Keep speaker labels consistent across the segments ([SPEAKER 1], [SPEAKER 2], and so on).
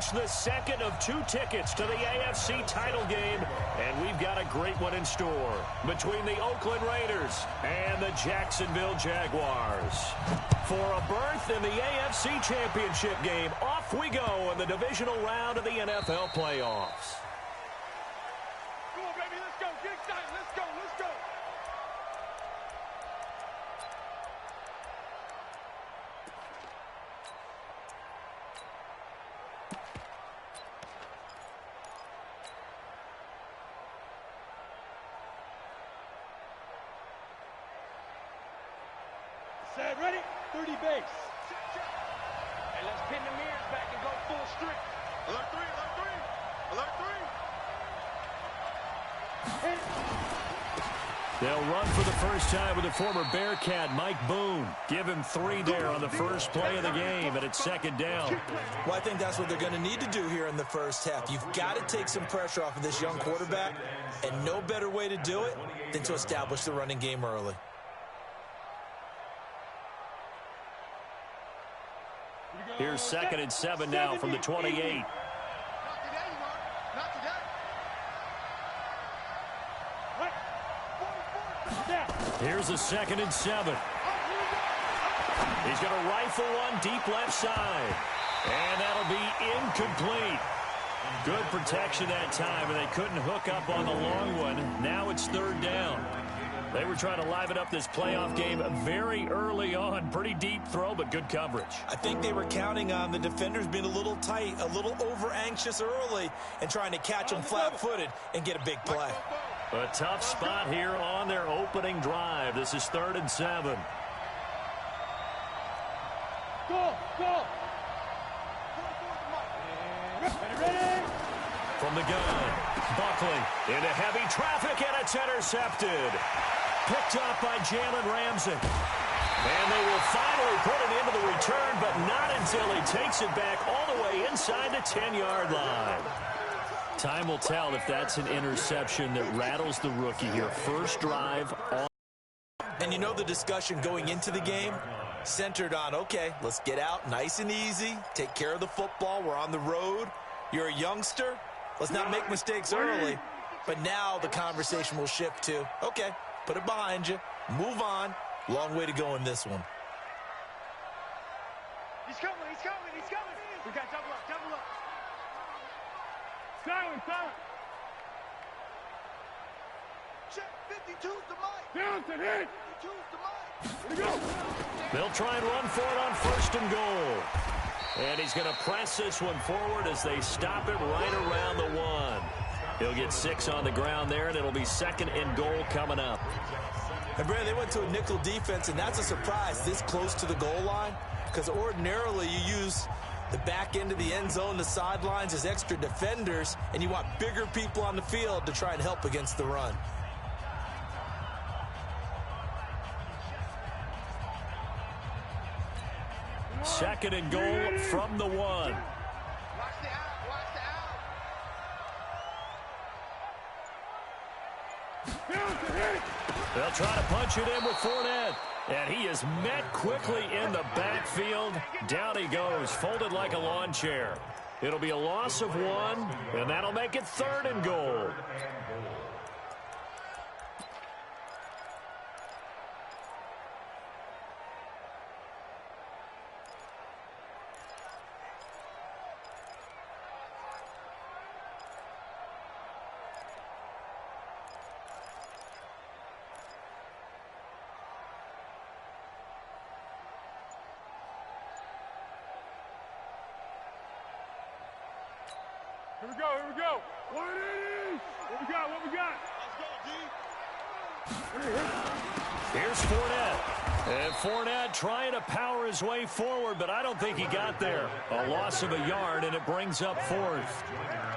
[SPEAKER 1] launched the second of 2 tickets to the AFC title game, and we've got a great one in store between the Oakland Raiders and the Jacksonville Jaguars. For a berth in the AFC Championship game, off we go in the divisional round of the NFL playoffs.
[SPEAKER 2] Come on, baby, let's go. Get excited. Let's go. Let's go. Set, ready? 30 base. And let's pin the mirrors back and go full strength. Alert 3, alert 3, alert 3.
[SPEAKER 1] They'll run for the first time with the former Bearcat, Mike Boone. Give him 3 there on the first play of the game, and it's second down.
[SPEAKER 3] Well, I think that's what they're going to need to do here in the first half. You've got to take some pressure off of this young quarterback, and no better way to do it than to establish the running game early.
[SPEAKER 1] Here's 2nd and 7 now from the 28.
[SPEAKER 2] Not today, Mark. Not today.
[SPEAKER 1] Here's a 2nd and 7. He's going to rifle one deep left side. And that'll be incomplete. Good protection that time, and they couldn't hook up on the long one. Now it's 3rd down. They were trying to liven up this playoff game very early on. Pretty deep throw, but good coverage.
[SPEAKER 3] I think they were counting on the defenders being a little tight, a little over-anxious early, and trying to catch them flat-footed and get a big play.
[SPEAKER 1] A tough spot here on their opening drive. This is 3rd and 7.
[SPEAKER 2] Go, go. Ready?
[SPEAKER 1] From the gun, Buckley into heavy traffic, and it's intercepted. Picked up by Jalen Ramsey. And they will finally put it into the return, but not until he takes it back all the way inside the 10-yard line. Time will tell if that's an interception that rattles the rookie here. First drive on.
[SPEAKER 3] And you know the discussion going into the game centered on, okay, let's get out nice and easy, take care of the football, we're on the road, you're a youngster, let's not make mistakes early. But now the conversation will shift to, okay, put it behind you, move on, long way to go in this one.
[SPEAKER 2] He's coming, he's coming, he's coming. We got double up, double up. Silent, silent. Check, 52's the mic. Down to hit. 52's the mic. Here we go.
[SPEAKER 1] They'll try and run for it on 1st and goal. And he's going to press this one forward as they stop it right around the 1. He'll get 6 on the ground there, and it'll be 2nd and goal coming up.
[SPEAKER 3] And, Brad, they went to a nickel defense, and that's a surprise this close to the goal line, because ordinarily you use the back end of the end zone, the sidelines as extra defenders, and you want bigger people on the field to try and help against the run.
[SPEAKER 1] Second and goal from the 1.
[SPEAKER 2] Watch the out, watch the out.
[SPEAKER 1] They'll try to punch it in with Fournette. And he is met quickly in the backfield. Down he goes, folded like a lawn chair. It'll be a loss of 1, and that'll make it 3rd and goal.
[SPEAKER 2] Here we go, here we go. 180. What we got, what we got? Let's go, D.
[SPEAKER 1] Here's Fournette. And Fournette trying to power his way forward, but I don't think he got there. A loss of a yard, and it brings up 4th.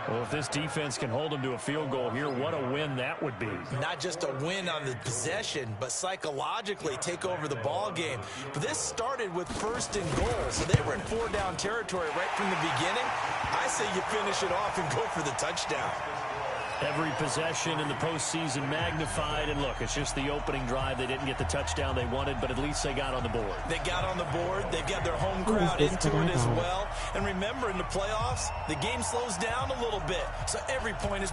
[SPEAKER 1] Well, if this defense can hold them to a field goal here, what a win that would be.
[SPEAKER 3] Not just a win on the possession, but psychologically take over the ball game. But this started with 1st and goal, so they were in 4-down territory right from the beginning. I say you finish it off and go for the touchdown.
[SPEAKER 1] Every possession in the postseason magnified, and look, it's just the opening drive. They didn't get the touchdown they wanted, but at least they got on the board.
[SPEAKER 3] They got on the board. They've got their home crowd into it as well. And remember, in the playoffs, the game slows down a little bit, so every point is...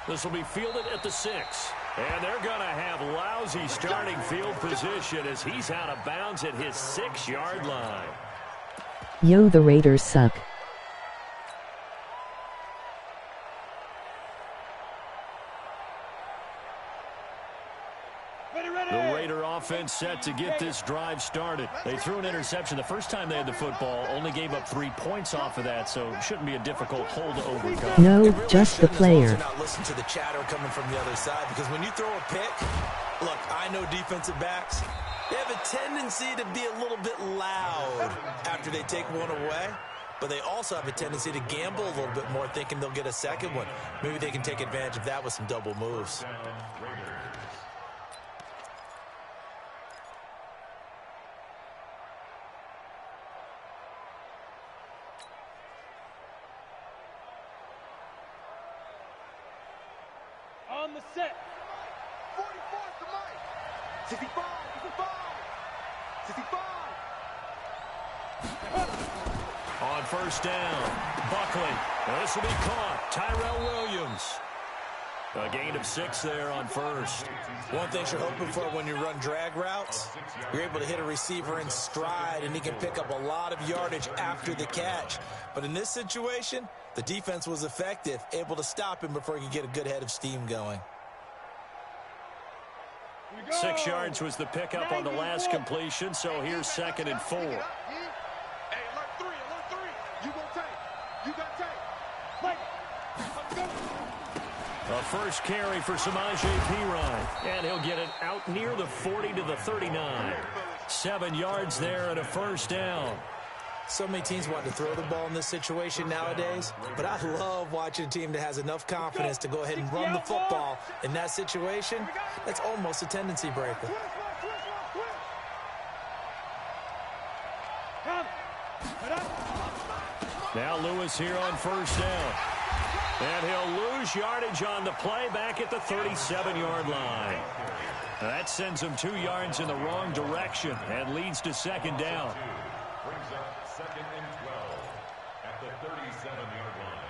[SPEAKER 1] This will be fielded at the 6. And they're going to have lousy starting field position as he's out of bounds at his 6-yard line.
[SPEAKER 4] Yo, the Raiders suck.
[SPEAKER 1] The Raider offense set to get this drive started. They threw an interception the first time they had the football, only gave up 3 points off of that, so it shouldn't be a difficult hole to overcome.
[SPEAKER 4] No, really just the player.
[SPEAKER 3] Not listen to the chatter coming from the other side, because when you throw a pick, look, I know defensive backs, they have a tendency to be a little bit loud after they take one away, but they also have a tendency to gamble a little bit more, thinking they'll get a second one. Maybe they can take advantage of that with some double moves.
[SPEAKER 2] On the set. 44 to Mike. 65, 65, 65.
[SPEAKER 1] On first down, Buckley. This will be caught. Tyrell Williams. A gain of 6 there on first.
[SPEAKER 3] One thing you're hoping for when you run drag routes, you're able to hit a receiver in stride, and he can pick up a lot of yardage after the catch. But in this situation, the defense was effective, able to stop him before he could get a good head of steam going.
[SPEAKER 1] 6 yards was the pickup on the last completion, so here's 2nd and 4.
[SPEAKER 2] Hey, alert 3, alert 3. You gon' take. You got take. Play. Let's go.
[SPEAKER 1] A first carry for Samaje Perine, and he'll get it out near the 40 to the 39. 7 yards there and a first down.
[SPEAKER 3] So many teams want to throw the ball in this situation nowadays, but I love watching a team that has enough confidence to go ahead and run the football. In that situation, that's almost a tendency breaker.
[SPEAKER 1] Now Lewis here on first down. And he'll lose yardage on the play back at the 37-yard line. That sends him 2 yards in the wrong direction and leads to 2nd down.
[SPEAKER 5] Brings up 2nd and 12 at the 37-yard line.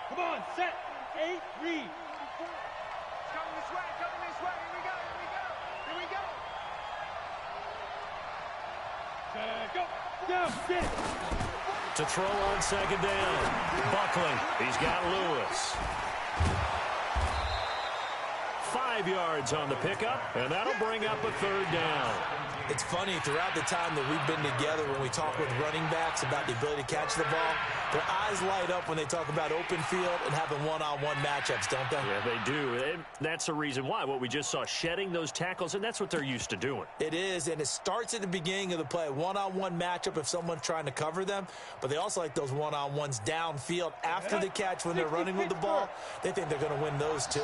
[SPEAKER 2] Come on, set. 8, read. Coming this way, coming this way. Here we go, here we go. Here we go. Go. Down, get it.
[SPEAKER 1] To throw on 2nd down. Buckley. He's got Lewis. 5 yards on the pickup, and that'll bring up a 3rd down.
[SPEAKER 3] It's funny, throughout the time that we've been together, when we talk with running backs about the ability to catch the ball, their eyes light up when they talk about open field and having one-on-one matchups, don't they?
[SPEAKER 1] Yeah, they do. And that's the reason why. What we just saw, shedding those tackles, and that's what they're used to doing.
[SPEAKER 3] It is, and it starts at the beginning of the play. One-on-one matchup if someone's trying to cover them, but they also like those one-on-ones downfield after the catch when they're running with the ball. They think they're going to win those too.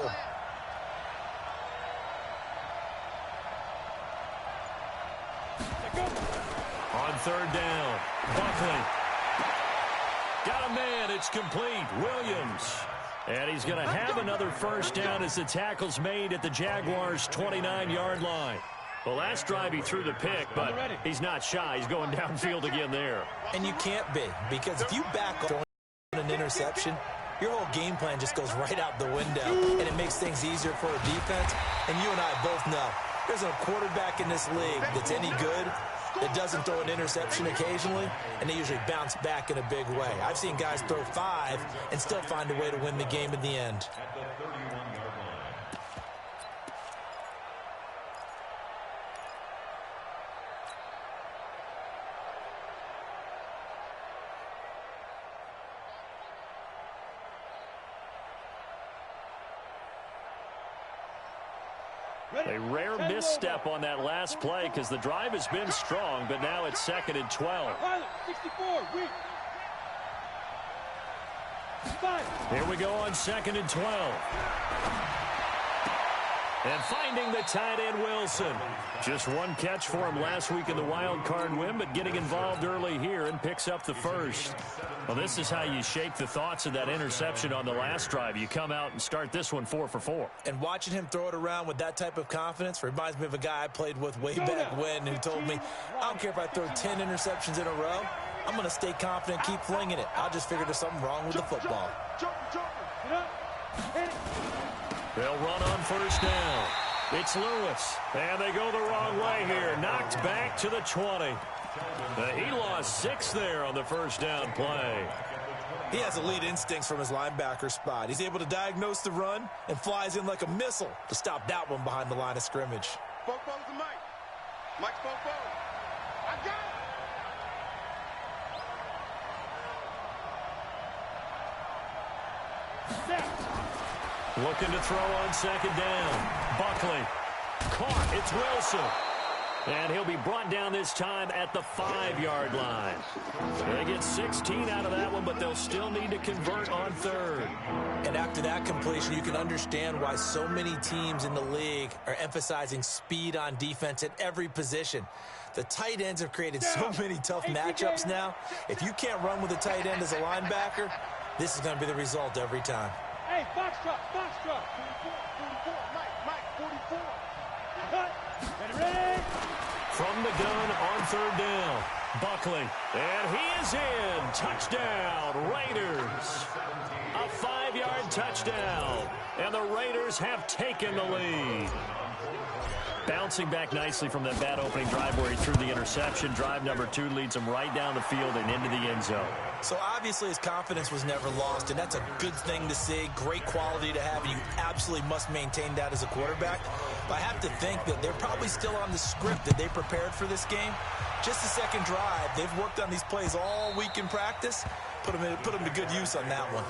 [SPEAKER 1] On 3rd down, Buckley. Got a man, it's complete. Williams. And he's going to have another first down as the tackle's made at the Jaguars' 29-yard line. The last drive he threw the pick, but he's not shy. He's going downfield again there.
[SPEAKER 3] And you can't be, because if you back up an interception, your whole game plan just goes right out the window, and it makes things easier for a defense. And you and I both know there's a quarterback in this league that's any good that doesn't throw an interception occasionally, and they usually bounce back in a big way. I've seen guys throw 5 and still find a way to win the game in the end.
[SPEAKER 5] At the 31-yard line.
[SPEAKER 1] A rare misstep on that last play because the drive has been strong, but now it's 2nd and 12.
[SPEAKER 2] 64, read. 5.
[SPEAKER 1] Here we go on 2nd and 12. And finding the tight end, Wilson. Just one catch for him last week in the wild card win, but getting involved early here and picks up the first. Well, this is how you shake the thoughts of that interception on the last drive. You come out and start this one 4 for 4.
[SPEAKER 3] And watching him throw it around with that type of confidence reminds me of a guy I played with way back when who told me, I don't care if I throw 10 interceptions in a row. I'm going to stay confident, keep flinging it. I just figured there's something wrong with the football.
[SPEAKER 1] They'll run on first down. It's Lewis. And they go the wrong way here. Knocked back to the 20. He lost 6 there on the first down play.
[SPEAKER 3] He has elite instincts from his linebacker spot. He's able to diagnose the run and flies in like a missile to stop that one behind the line of scrimmage.
[SPEAKER 2] Bobo's the Mike. Mike's Bobo. I got it.
[SPEAKER 1] Looking to throw on second down. Buckley. Caught. It's Wilson. And he'll be brought down this time at the 5-yard line. They get 16 out of that one, but they'll still need to convert on third.
[SPEAKER 3] And after that completion, you can understand why so many teams in the league are emphasizing speed on defense at every position. The tight ends have created so many tough matchups now. If you can't run with a tight end as a linebacker, this is going to be the result every time.
[SPEAKER 2] Hey, box truck, 44, Mike, 44. Cut. Ready?
[SPEAKER 1] From the gun on third down, Buckley. And he is in. Touchdown, Raiders. A 5-yard touchdown. And the Raiders have taken the lead. Bouncing back nicely from that bad opening drive where he threw the interception. Drive number 2 leads him right down the field and into the end zone.
[SPEAKER 3] So obviously his confidence was never lost, and that's a good thing to see. Great quality to have, and you absolutely must maintain that as a quarterback. But I have to think that they're probably still on the script that they prepared for this game. Just the second drive, they've worked on these plays all week in practice. Put them to good use on that one.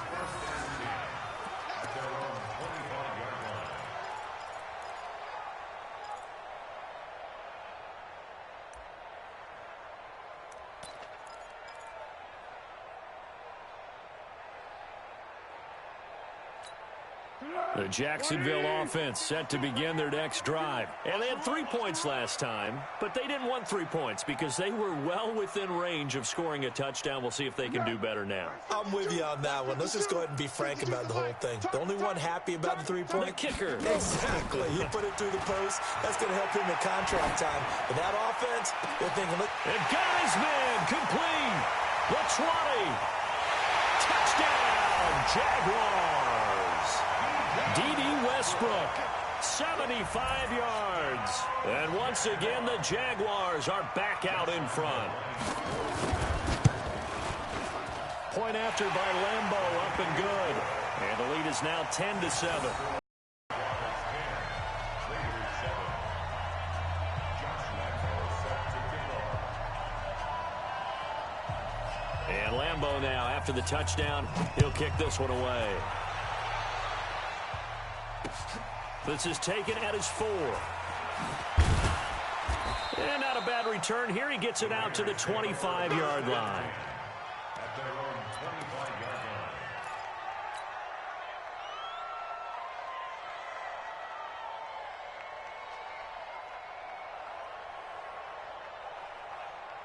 [SPEAKER 1] The Jacksonville offense set to begin their next drive. And they had 3 points last time, but they didn't want 3 points because they were well within range of scoring a touchdown. We'll see if they can do better now.
[SPEAKER 3] I'm with you on that one. Let's just go ahead and be frank about the whole thing. The only one happy about the 3-point?
[SPEAKER 1] The kicker.
[SPEAKER 3] Exactly. He put it through the post. That's going to help him in contract time. But that offense, they're thinking, look.
[SPEAKER 1] And Geisman complete. The 20. Touchdown, Jaguars. D.D. Westbrook, 75 yards. And once again, the Jaguars are back out in front. Point after by Lambeau, up and good. And the lead is now 10-7. And Lambeau now, after the touchdown, he'll kick this one away. This is taken at his 4. And not a bad return here. He gets it out to the 25-yard line.
[SPEAKER 5] At their own 25-yard line.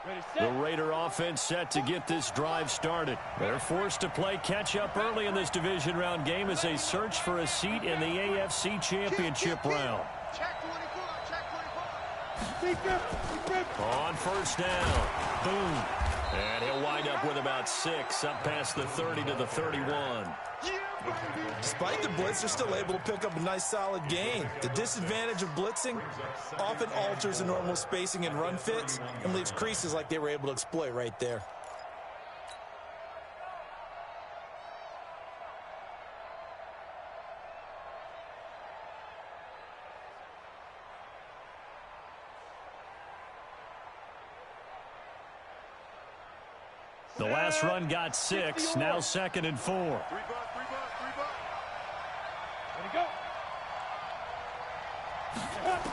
[SPEAKER 2] Ready,
[SPEAKER 1] The
[SPEAKER 2] set.
[SPEAKER 1] Raider offense set to get this drive started. They're forced to play catch-up early in this division round game as they search for a seat in the AFC Championship round.
[SPEAKER 2] Check 24, check 24.
[SPEAKER 1] On first down. Boom. And he'll wind up with about 6, up past the 30 to the 31.
[SPEAKER 3] Despite the blitz, they're still able to pick up a nice solid gain. The disadvantage of blitzing often alters the normal spacing and run fits and leaves creases like they were able to exploit right there.
[SPEAKER 1] The last run got 6, now 2nd and 4.
[SPEAKER 2] Three buck. Ready, go.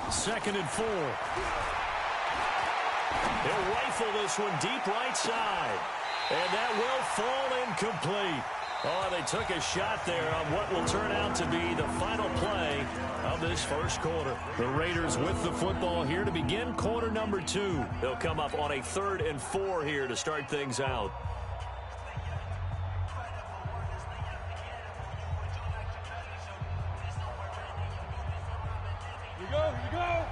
[SPEAKER 1] 2nd and 4. He'll rifle this one deep right side. And that will fall incomplete. Oh, they took a shot there on what will turn out to be the final play of this first quarter. The Raiders with the football here to begin quarter number 2. They'll come up on a 3rd and 4 here to start things out.
[SPEAKER 2] Here you go.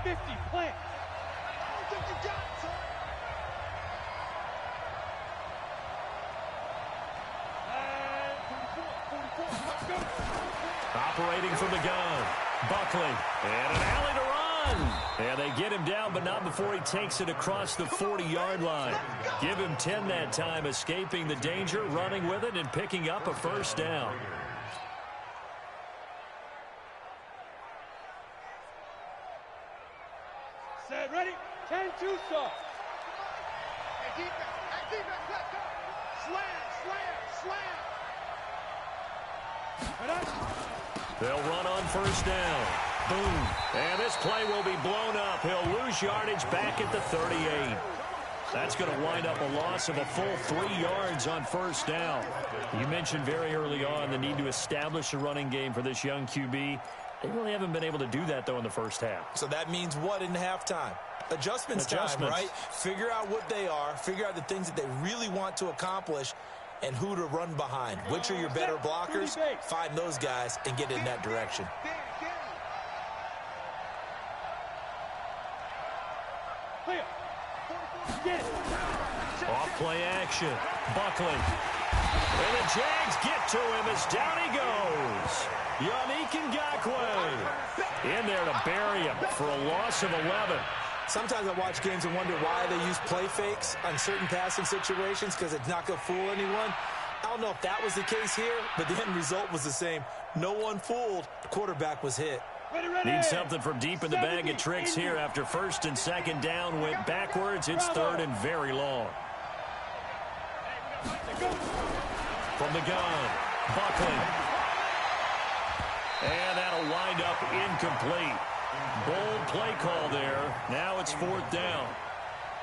[SPEAKER 2] 50, plant. I think you got it, son.
[SPEAKER 1] Operating from the gun. Buckley. And an alley to run. And they get him down, but not before he takes it across the 40-yard line. Give him 10 that time, escaping the danger, running with it, and picking up a first down.
[SPEAKER 2] Set, ready? 10-2 start.
[SPEAKER 6] Hey, defense, let's go. Slam.
[SPEAKER 1] They'll run on first down. Boom. And this play will be blown up. He'll lose yardage back at the 38. That's going to wind up a loss of a full 3 yards on first down. You mentioned very early on the need to establish a running game for this young QB. They really haven't been able to do that, though, in the first half.
[SPEAKER 3] So that means what in halftime? Adjustments time, right? Figure out what they are. Figure out the things that they really want to accomplish and who to run behind. Which are your better blockers? Find those guys and get in that direction.
[SPEAKER 1] Off play action. Buckley. And the Jags get to him as down he goes. Yannick Ngakoue in there to bury him for a loss of 11.
[SPEAKER 3] Sometimes I watch games and wonder why they use play fakes on certain passing situations because it's not going to fool anyone. I don't know if that was the case here, but the end result was the same. No one fooled. The quarterback was hit.
[SPEAKER 1] Need something from deep in the bag of tricks here after first and second down went backwards. It's 3rd and very long. From the gun, Buckley. And that'll wind up incomplete. Bold play call there. Now it's 4th down.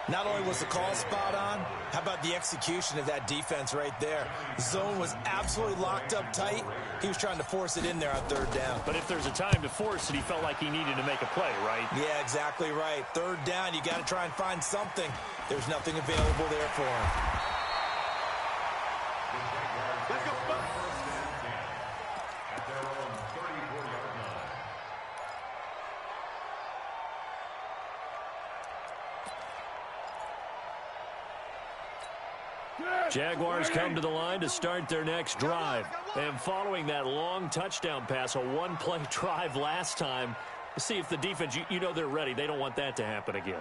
[SPEAKER 3] Not only was the call spot on, how about the execution of that defense right there? Zone was absolutely locked up tight. He was trying to force it in there on 3rd down.
[SPEAKER 1] But if there's a time to force it, he felt like he needed to make a play, right?
[SPEAKER 3] Yeah, exactly right. 3rd down, you got to try and find something. There's nothing available there for him.
[SPEAKER 6] Let's go.
[SPEAKER 5] At their own 34-yard line.
[SPEAKER 1] Jaguars come to the line to start their next drive. And following that long touchdown pass, a one-play drive last time, see if the defense, you know they're ready. They don't want that to happen again.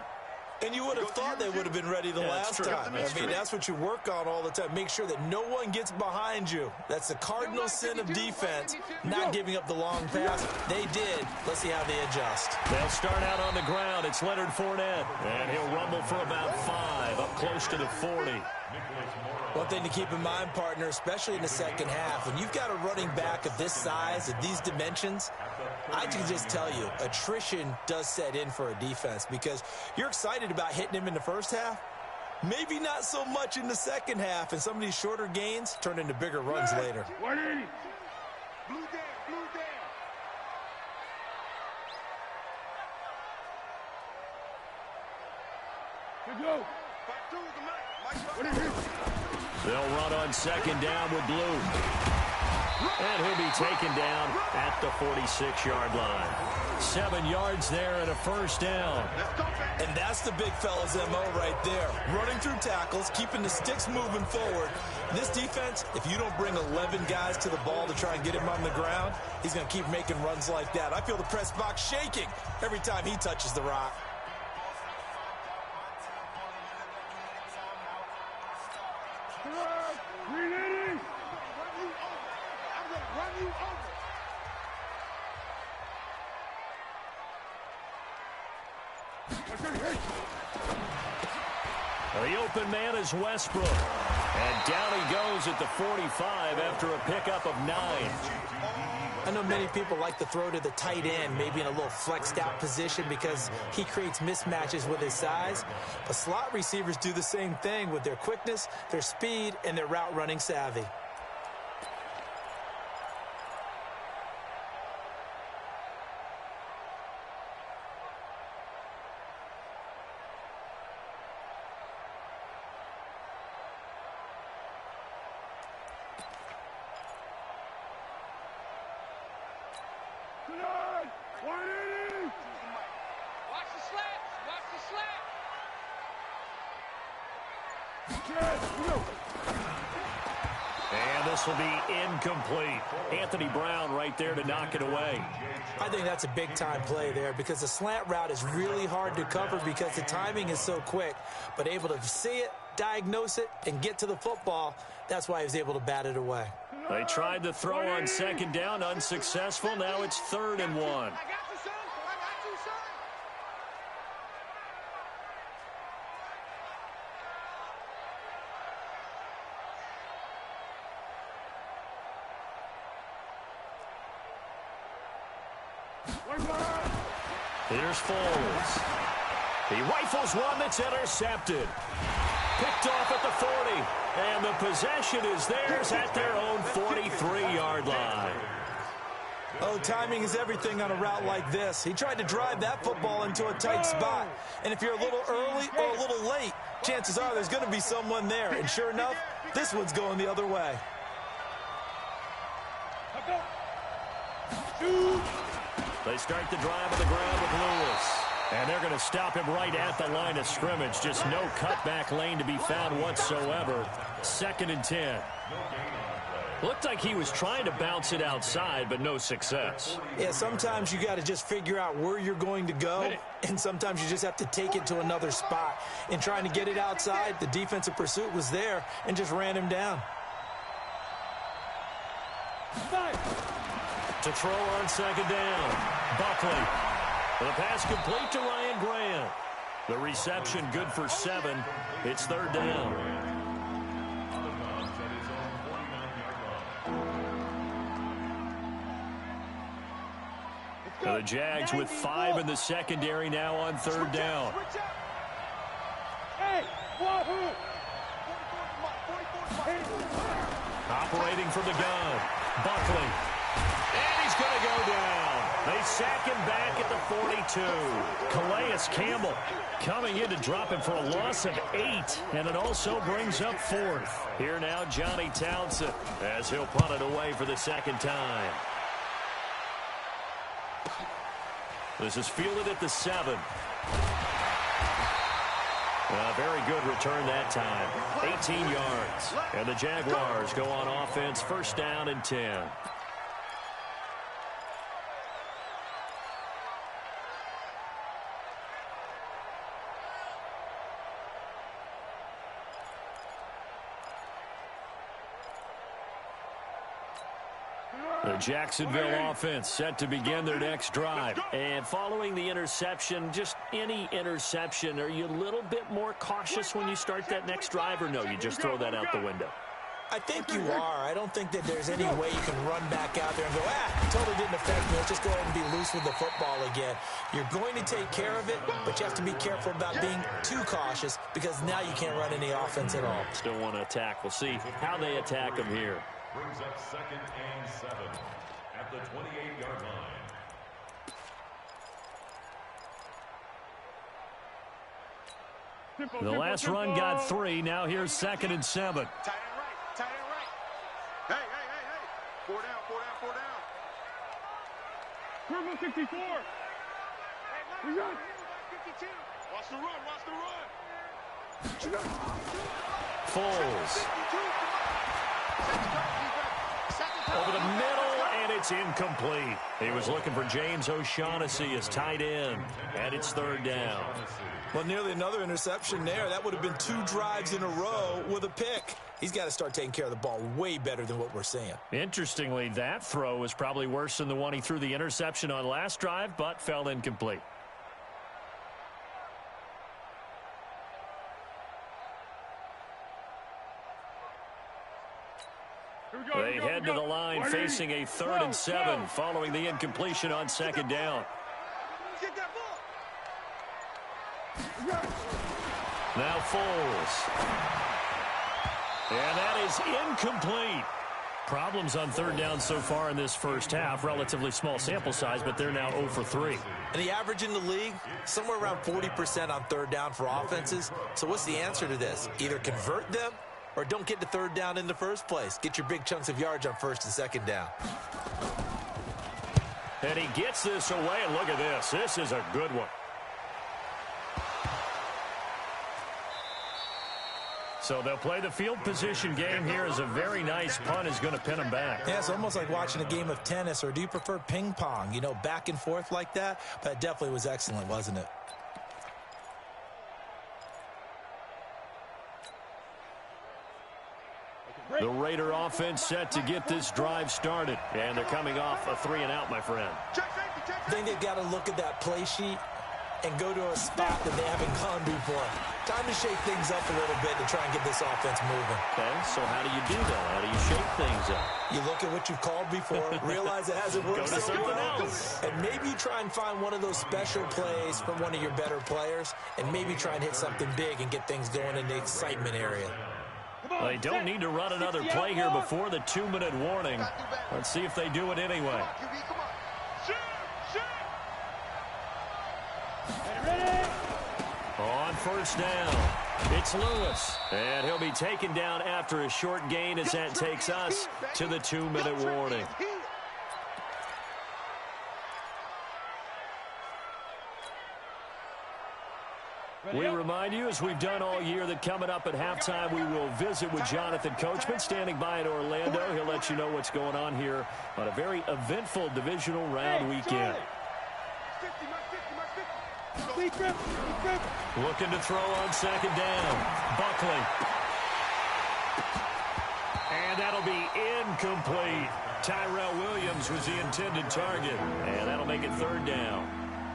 [SPEAKER 3] And you would have thought they would have been ready the last time. I mean, that's what you work on all the time. Make sure that no one gets behind you. That's the cardinal sin of defense, not giving up the long pass. They did. Let's see how they adjust.
[SPEAKER 1] They'll start out on the ground. It's Leonard Fournette. And he'll rumble for about 5, up close to the 40.
[SPEAKER 3] One thing to keep in mind, partner, especially in the second half, when you've got a running back of this size, of these dimensions, I can just tell you, attrition does set in for a defense because you're excited about hitting him in the first half. Maybe not so much in the second half, and some of these shorter gains turn into bigger runs later.
[SPEAKER 6] 180. Blue down.
[SPEAKER 2] Good go.
[SPEAKER 1] They'll run on second down with Blue. And he'll be taken down at the 46-yard line. 7 yards there and a first down.
[SPEAKER 3] And that's the big fella's MO right there. Running through tackles, keeping the sticks moving forward. This defense, if you don't bring 11 guys to the ball to try and get him on the ground, he's going to keep making runs like that. I feel the press box shaking every time he touches the rock.
[SPEAKER 1] The open man is Westbrook. And down he goes at the 45 after a pickup of 9.
[SPEAKER 3] I know many people like to throw to the tight end, maybe in a little flexed out position because he creates mismatches with his size. But slot receivers do the same thing with their quickness, their speed, and their route running savvy.
[SPEAKER 2] Watch the slats. Watch the slats.
[SPEAKER 1] And this will be incomplete. Anthony Brown right there to knock it away.
[SPEAKER 3] I think that's a big-time play there because the slant route is really hard to cover because the timing is so quick. But able to see it, diagnose it, and get to the football, that's why he was able to bat it away.
[SPEAKER 1] They tried to throw on second down, unsuccessful. Now it's 3rd and 1.
[SPEAKER 6] I got you, son. I got you, son.
[SPEAKER 1] Here's Foles. He rifles one that's intercepted. Picked off at the 40. And the possession is theirs at their own 43-yard line.
[SPEAKER 3] Oh, timing is everything on a route like this. He tried to drive that football into a tight spot. And if you're a little early or a little late, chances are there's going to be someone there. And sure enough, this one's going the other way.
[SPEAKER 1] They start the drive on the ground with Lewis. And they're going to stop him right at the line of scrimmage. Just no cutback lane to be found whatsoever. 2nd and 10. Looked like he was trying to bounce it outside, but no success.
[SPEAKER 3] Yeah, sometimes you got to just figure out where you're going to go, and sometimes you just have to take it to another spot. In trying to get it outside, the defensive pursuit was there and just ran him down.
[SPEAKER 1] To throw on second down. Buckley. The pass complete to Ryan Grant. The reception good for 7. It's 3rd down. The Jags with 5 in the secondary now on 3rd down. Operating from the gun. Buckley. And he's going to go down. They sack him back at the 42. Calais Campbell coming in to drop him for a loss of 8. And it also brings up 4th. Here now Johnny Townsend as he'll punt it away for the 2nd time. This is fielded at the 7. Very good return that time. 18 yards. And the Jaguars go on offense, 1st down and 10. The Jacksonville offense set to begin their next drive. And following the interception, just any interception, are you a little bit more cautious when you start that next drive, or no, you just throw that out the window?
[SPEAKER 3] I think you are. I don't think that there's any way you can run back out there and go, totally didn't affect me. Let's just go ahead and be loose with the football again. You're going to take care of it, but you have to be careful about being too cautious because now you can't run any offense at all.
[SPEAKER 1] Still want to attack. We'll see how they attack them here.
[SPEAKER 5] Brings up 2nd and 7 at the 28-yard line.
[SPEAKER 1] The last run got 3. Now here's 2nd and 7.
[SPEAKER 6] Tight end right. Tight end right. Hey. 4 down.
[SPEAKER 2] Purple 64.
[SPEAKER 6] We got 52. Watch the run.
[SPEAKER 1] Foles. Over the middle, and it's incomplete. He was looking for James O'Shaughnessy as tight end, and it's 3rd down.
[SPEAKER 3] Well, nearly another interception there. That would have been 2 drives in a row with a pick. He's got to start taking care of the ball way better than what we're seeing.
[SPEAKER 1] Interestingly, that throw was probably worse than the one he threw the interception on last drive, but fell incomplete. They head to the line facing a 3rd and 7 following the incompletion on 2nd down. Now Foles. And that is incomplete. Problems on 3rd down so far in this first half. Relatively small sample size, but they're now 0 for 3.
[SPEAKER 3] And the average in the league, somewhere around 40% on 3rd down for offenses. So what's the answer to this? Either convert them or don't get to 3rd down in the first place. Get your big chunks of yards on 1st and 2nd down.
[SPEAKER 1] And he gets this away, and look at this. This is a good one. So they'll play the field position game here as a very nice punt is going to pin them back.
[SPEAKER 3] Yeah, it's almost like watching a game of tennis, or do you prefer ping pong? You know, back and forth like that? But it definitely was excellent, wasn't it?
[SPEAKER 1] The Raider offense set to get this drive started. And they're coming off a 3-and-out, my friend.
[SPEAKER 3] I think they've got to look at that play sheet and go to a spot that they haven't gone before. Time to shake things up a little bit to try and get this offense moving.
[SPEAKER 1] Okay, so how do you do that? How do you shake things up?
[SPEAKER 3] You look at what you've called before, realize it hasn't worked
[SPEAKER 1] Go to
[SPEAKER 3] so
[SPEAKER 1] something
[SPEAKER 3] well,
[SPEAKER 1] else.
[SPEAKER 3] and maybe you try and find one of those special plays from one of your better players, and maybe try and hit something big and get things going in the excitement area.
[SPEAKER 1] They don't need to run another play here before the 2-minute warning. Let's see if they do it anyway. On first down, it's Lewis. And he'll be taken down after a short gain as that takes us to the 2-minute warning. We remind you, as we've done all year, that coming up at halftime, we will visit with Jonathan Coachman standing by in Orlando. He'll let you know what's going on here on a very eventful divisional round weekend. Looking to throw on second down. Buckley. And that'll be incomplete. Tyrell Williams was the intended target. And that'll make it third down.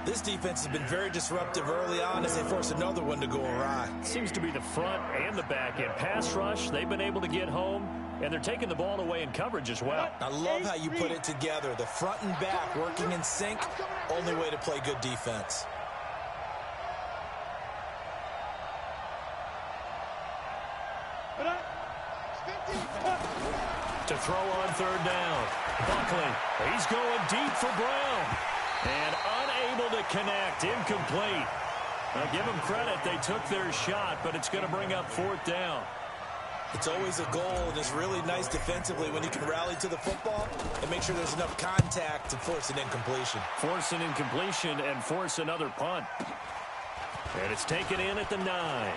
[SPEAKER 3] This defense has been very disruptive early on as they force another one to go awry.
[SPEAKER 1] Seems to be the front and the back end. Pass rush, they've been able to get home, and they're taking the ball away in coverage as well.
[SPEAKER 3] I love how you put it together. The front and back working in sync, only way to play good defense.
[SPEAKER 1] To throw on third down. Buckley, he's going deep for Brown. And unable to connect, incomplete. Now give them credit, they took their shot, but it's going to bring up fourth down.
[SPEAKER 3] It's always a goal, and it's really nice defensively when you can rally to the football and make sure there's enough contact to force an incompletion.
[SPEAKER 1] Force an incompletion and force another punt. And it's taken in at the 9.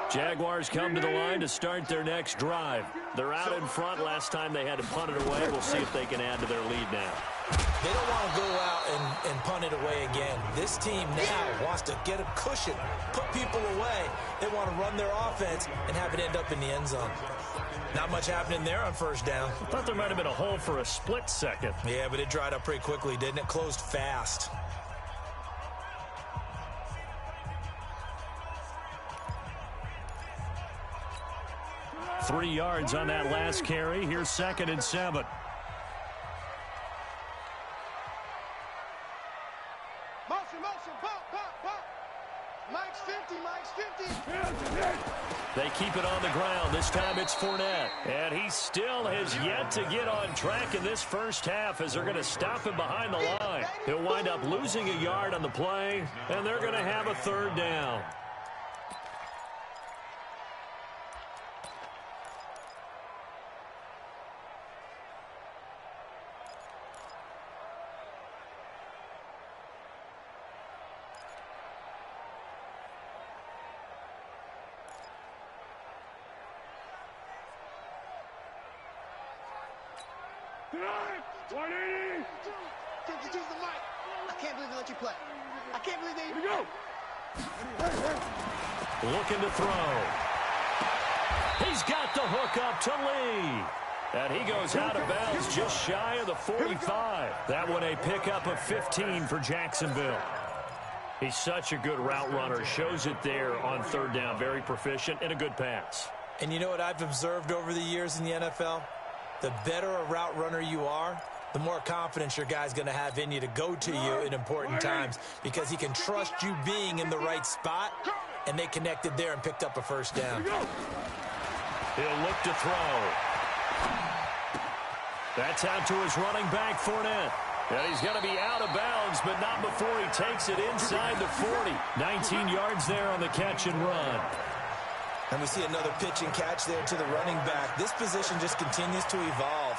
[SPEAKER 1] Jaguars come to the line to start their next drive. They're out in front. Last time they had to punt it away. We'll see if they can add to their lead now.
[SPEAKER 3] They don't want to go out and punt it away again. This team now wants to get a cushion, put people away. They want to run their offense and have it end up in the end zone. Not much happening there on first down.
[SPEAKER 1] I thought there might have been a hole for a split second.
[SPEAKER 3] Yeah, but it dried up pretty quickly, didn't it? Closed fast.
[SPEAKER 1] Three yards on that last carry. Here's 2nd and 7.
[SPEAKER 6] Motion, pop. Mike's 50, Mike's 50.
[SPEAKER 1] They keep it on the ground. This time it's Fournette. And he still has yet to get on track in this first half as they're going to stop him behind the line. He'll wind up losing a yard on the play, and they're going to have a third down.
[SPEAKER 6] Use the mic. I can't believe they let you play. I can't believe they... Here we go.
[SPEAKER 1] Looking to throw. He's got the hook up to Lee. And he goes out of bounds just shy of the 45. That one a pickup of 15 for Jacksonville. He's such a good route runner. Shows it there on third down. Very proficient and a good pass.
[SPEAKER 3] And you know what I've observed over the years in the NFL? The better a route runner you are, the more confidence your guy's going to have in you to go to you in important times because he can trust you being in the right spot, and they connected there and picked up a first down.
[SPEAKER 1] He'll look to throw. That's out to his running back, Fournette. And he's going to be out of bounds, but not before he takes it inside the 40. 19 yards there on the catch and run.
[SPEAKER 3] And we see another pitch and catch there to the running back. This position just continues to evolve.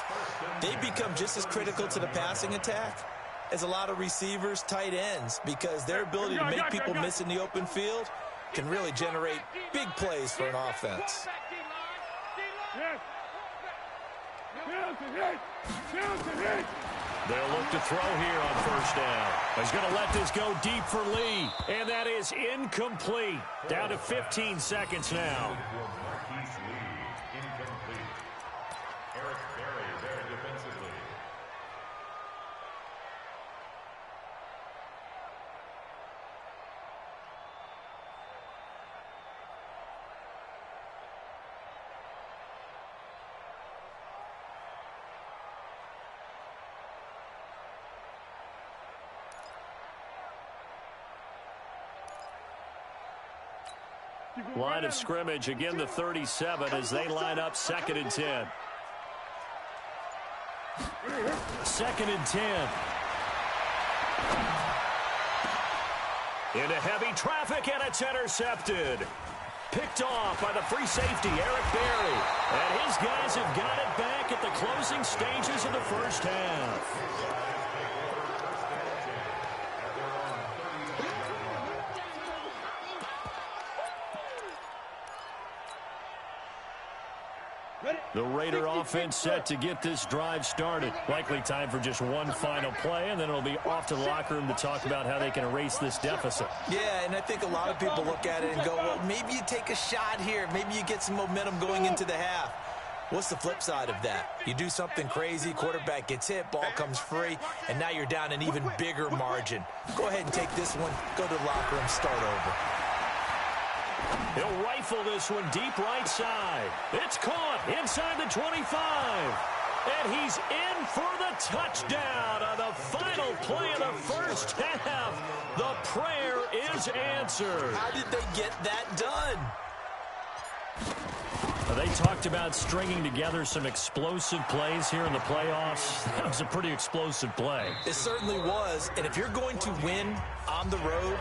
[SPEAKER 3] They become just as critical to the passing attack as a lot of receivers, tight ends, because their ability to make people miss in the open field can really generate big plays for an offense.
[SPEAKER 1] They'll look to throw here on first down. He's going to let this go deep for Lee, and that is incomplete. Down to 15 seconds now. Line of scrimmage, again the 37 as they line up 2nd and 10. 2nd and 10. Into heavy traffic, and it's intercepted. Picked off by the free safety, Eric Berry. And his guys have got it back at the closing stages of the first half. The Raider offense set to get this drive started. Likely time for just one final play, and then it'll be off to the locker room to talk about how they can erase this deficit.
[SPEAKER 3] Yeah, and I think a lot of people look at it and go, well, maybe you take a shot here. Maybe you get some momentum going into the half. What's the flip side of that? You do something crazy, quarterback gets hit, ball comes free, and now you're down an even bigger margin. Go ahead and take this one, go to the locker room, start over.
[SPEAKER 1] He'll rifle this one deep right side. It's caught inside the 25. And he's in for the touchdown on the final play of the first half. The prayer is answered.
[SPEAKER 3] How did they get that done?
[SPEAKER 1] They talked about stringing together some explosive plays here in the playoffs. That was a pretty explosive play.
[SPEAKER 3] It certainly was. And if you're going to win on the road,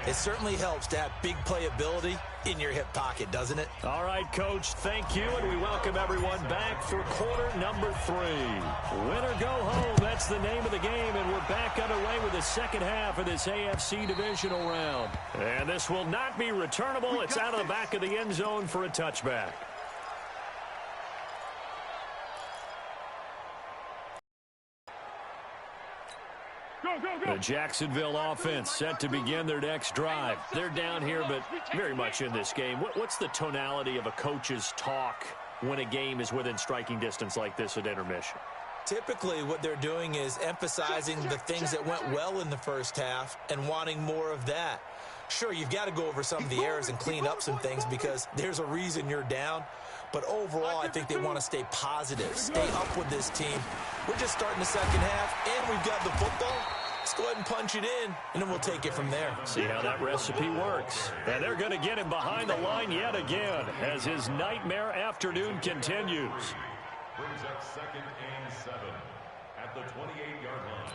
[SPEAKER 3] it certainly helps to have big playability in your hip pocket, doesn't it?
[SPEAKER 1] All right, Coach, thank you, and we welcome everyone back for quarter number 3. Win or go home, that's the name of the game, and we're back underway with the second half of this AFC divisional round. And this will not be returnable. It's out of the back of the end zone for a touchback. The Jacksonville offense set to begin their next drive. They're down here, but very much in this game. What's the tonality of a coach's talk when a game is within striking distance like this at intermission?
[SPEAKER 3] Typically, what they're doing is emphasizing the things that went well in the first half and wanting more of that. Sure, you've got to go over some of the errors and clean up some things because there's a reason you're down. But overall, I think they want to stay positive, stay up with this team. We're just starting the second half, and we've got the football. Let's go ahead and punch it in, and then we'll take it from there.
[SPEAKER 1] See how that recipe works. And they're going to get him behind the line yet again as his nightmare afternoon continues.
[SPEAKER 5] Brings up 2nd and 7 at the 28-yard line.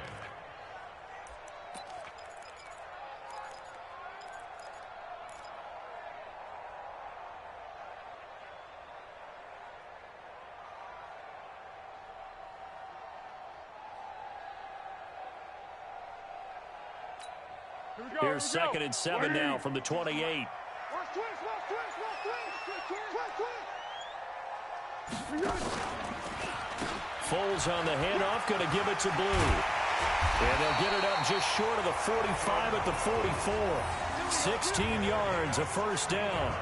[SPEAKER 1] Here's 2nd and 7 now from the 28. Foles on the handoff, going to give it to Blue. And they'll get it up just short of the 45 at the 44. 16 yards, a first down.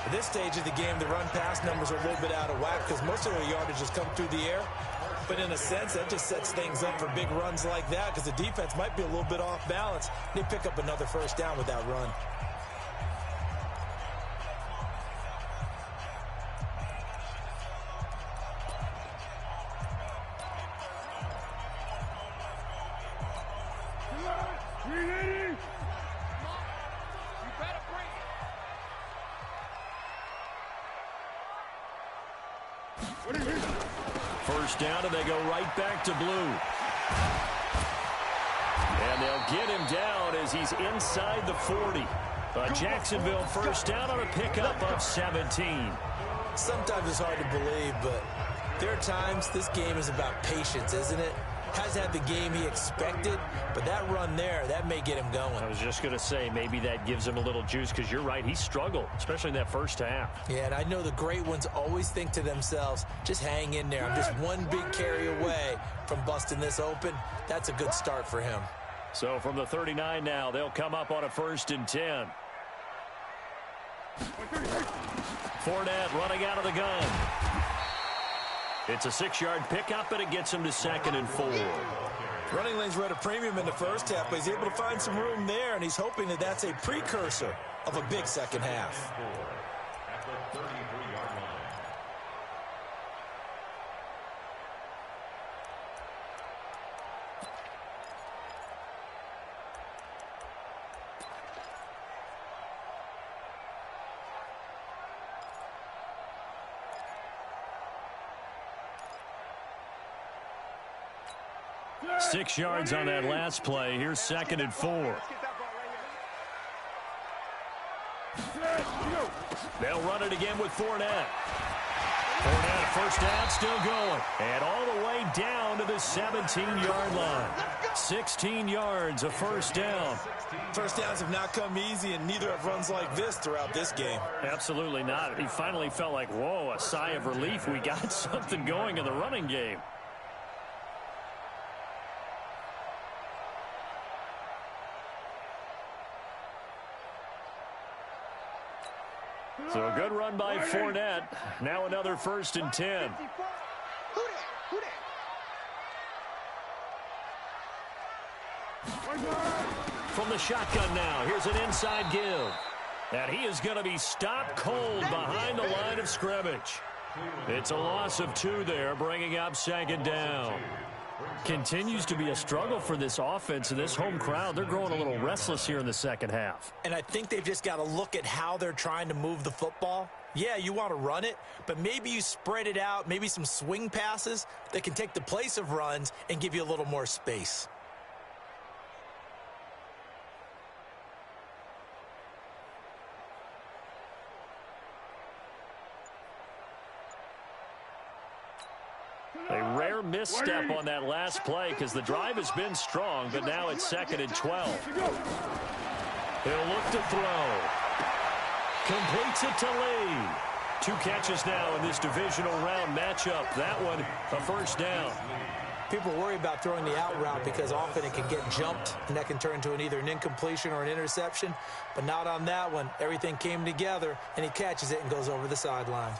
[SPEAKER 3] At this stage of the game, the run-pass numbers are a little bit out of whack because most of their yardage has come through the air. But in a sense, that just sets things up for big runs like that because the defense might be a little bit off balance. They pick up another first down with that run.
[SPEAKER 1] First down, and they go right back to blue. And they'll get him down as he's inside the 40. A Jacksonville first down on a pickup of 17.
[SPEAKER 3] Sometimes it's hard to believe, but there are times this game is about patience, isn't it? Hasn't had the game he expected, but that run there, that may get him going.
[SPEAKER 1] I was just going to say, maybe that gives him a little juice, because you're right, he struggled, especially in that first half.
[SPEAKER 3] Yeah, and I know the great ones always think to themselves, just hang in there. I'm just one big carry away from busting this open. That's a good start for him.
[SPEAKER 1] So from the 39 now, they'll come up on a 1st and 10. Fournette running out of the gun. It's a 6-yard pickup, and it gets him to 2nd and 4.
[SPEAKER 3] Running lanes were at a premium in the first half, but he's able to find some room there, and he's hoping that that's a precursor of a big second half.
[SPEAKER 5] At the 33-yard line.
[SPEAKER 1] Six yards on that last play. Here's 2nd and 4. They'll run it again with Fournette. Fournette, first down, still going. And all the way down to the 17-yard line. 16 yards, a first down.
[SPEAKER 3] First downs have not come easy, and neither have runs like this throughout this game.
[SPEAKER 1] Absolutely not. He finally felt like, whoa, a sigh of relief. We got something going in the running game. So a good run by Fournette. Now another 1st and 10. From the shotgun now, here's an inside give. And he is going to be stopped cold behind the line of scrimmage. It's a loss of 2 there, bringing up 2nd down. Continues to be a struggle for this offense and this home crowd. They're growing a little restless here in the second half.
[SPEAKER 3] And I think they've just got to look at how they're trying to move the football. Yeah, you want to run it, but maybe you spread it out, maybe some swing passes that can take the place of runs and give you a little more space.
[SPEAKER 1] A rare misstep on that last play because the drive has been strong, but now it's 2nd and 12. He'll look to throw. Completes it to Lee. 2 catches now in this divisional round matchup. That one, a first down.
[SPEAKER 3] People worry about throwing the out route because often it can get jumped, and that can turn into either an incompletion or an interception. But not on that one. Everything came together, and he catches it and goes over the sideline.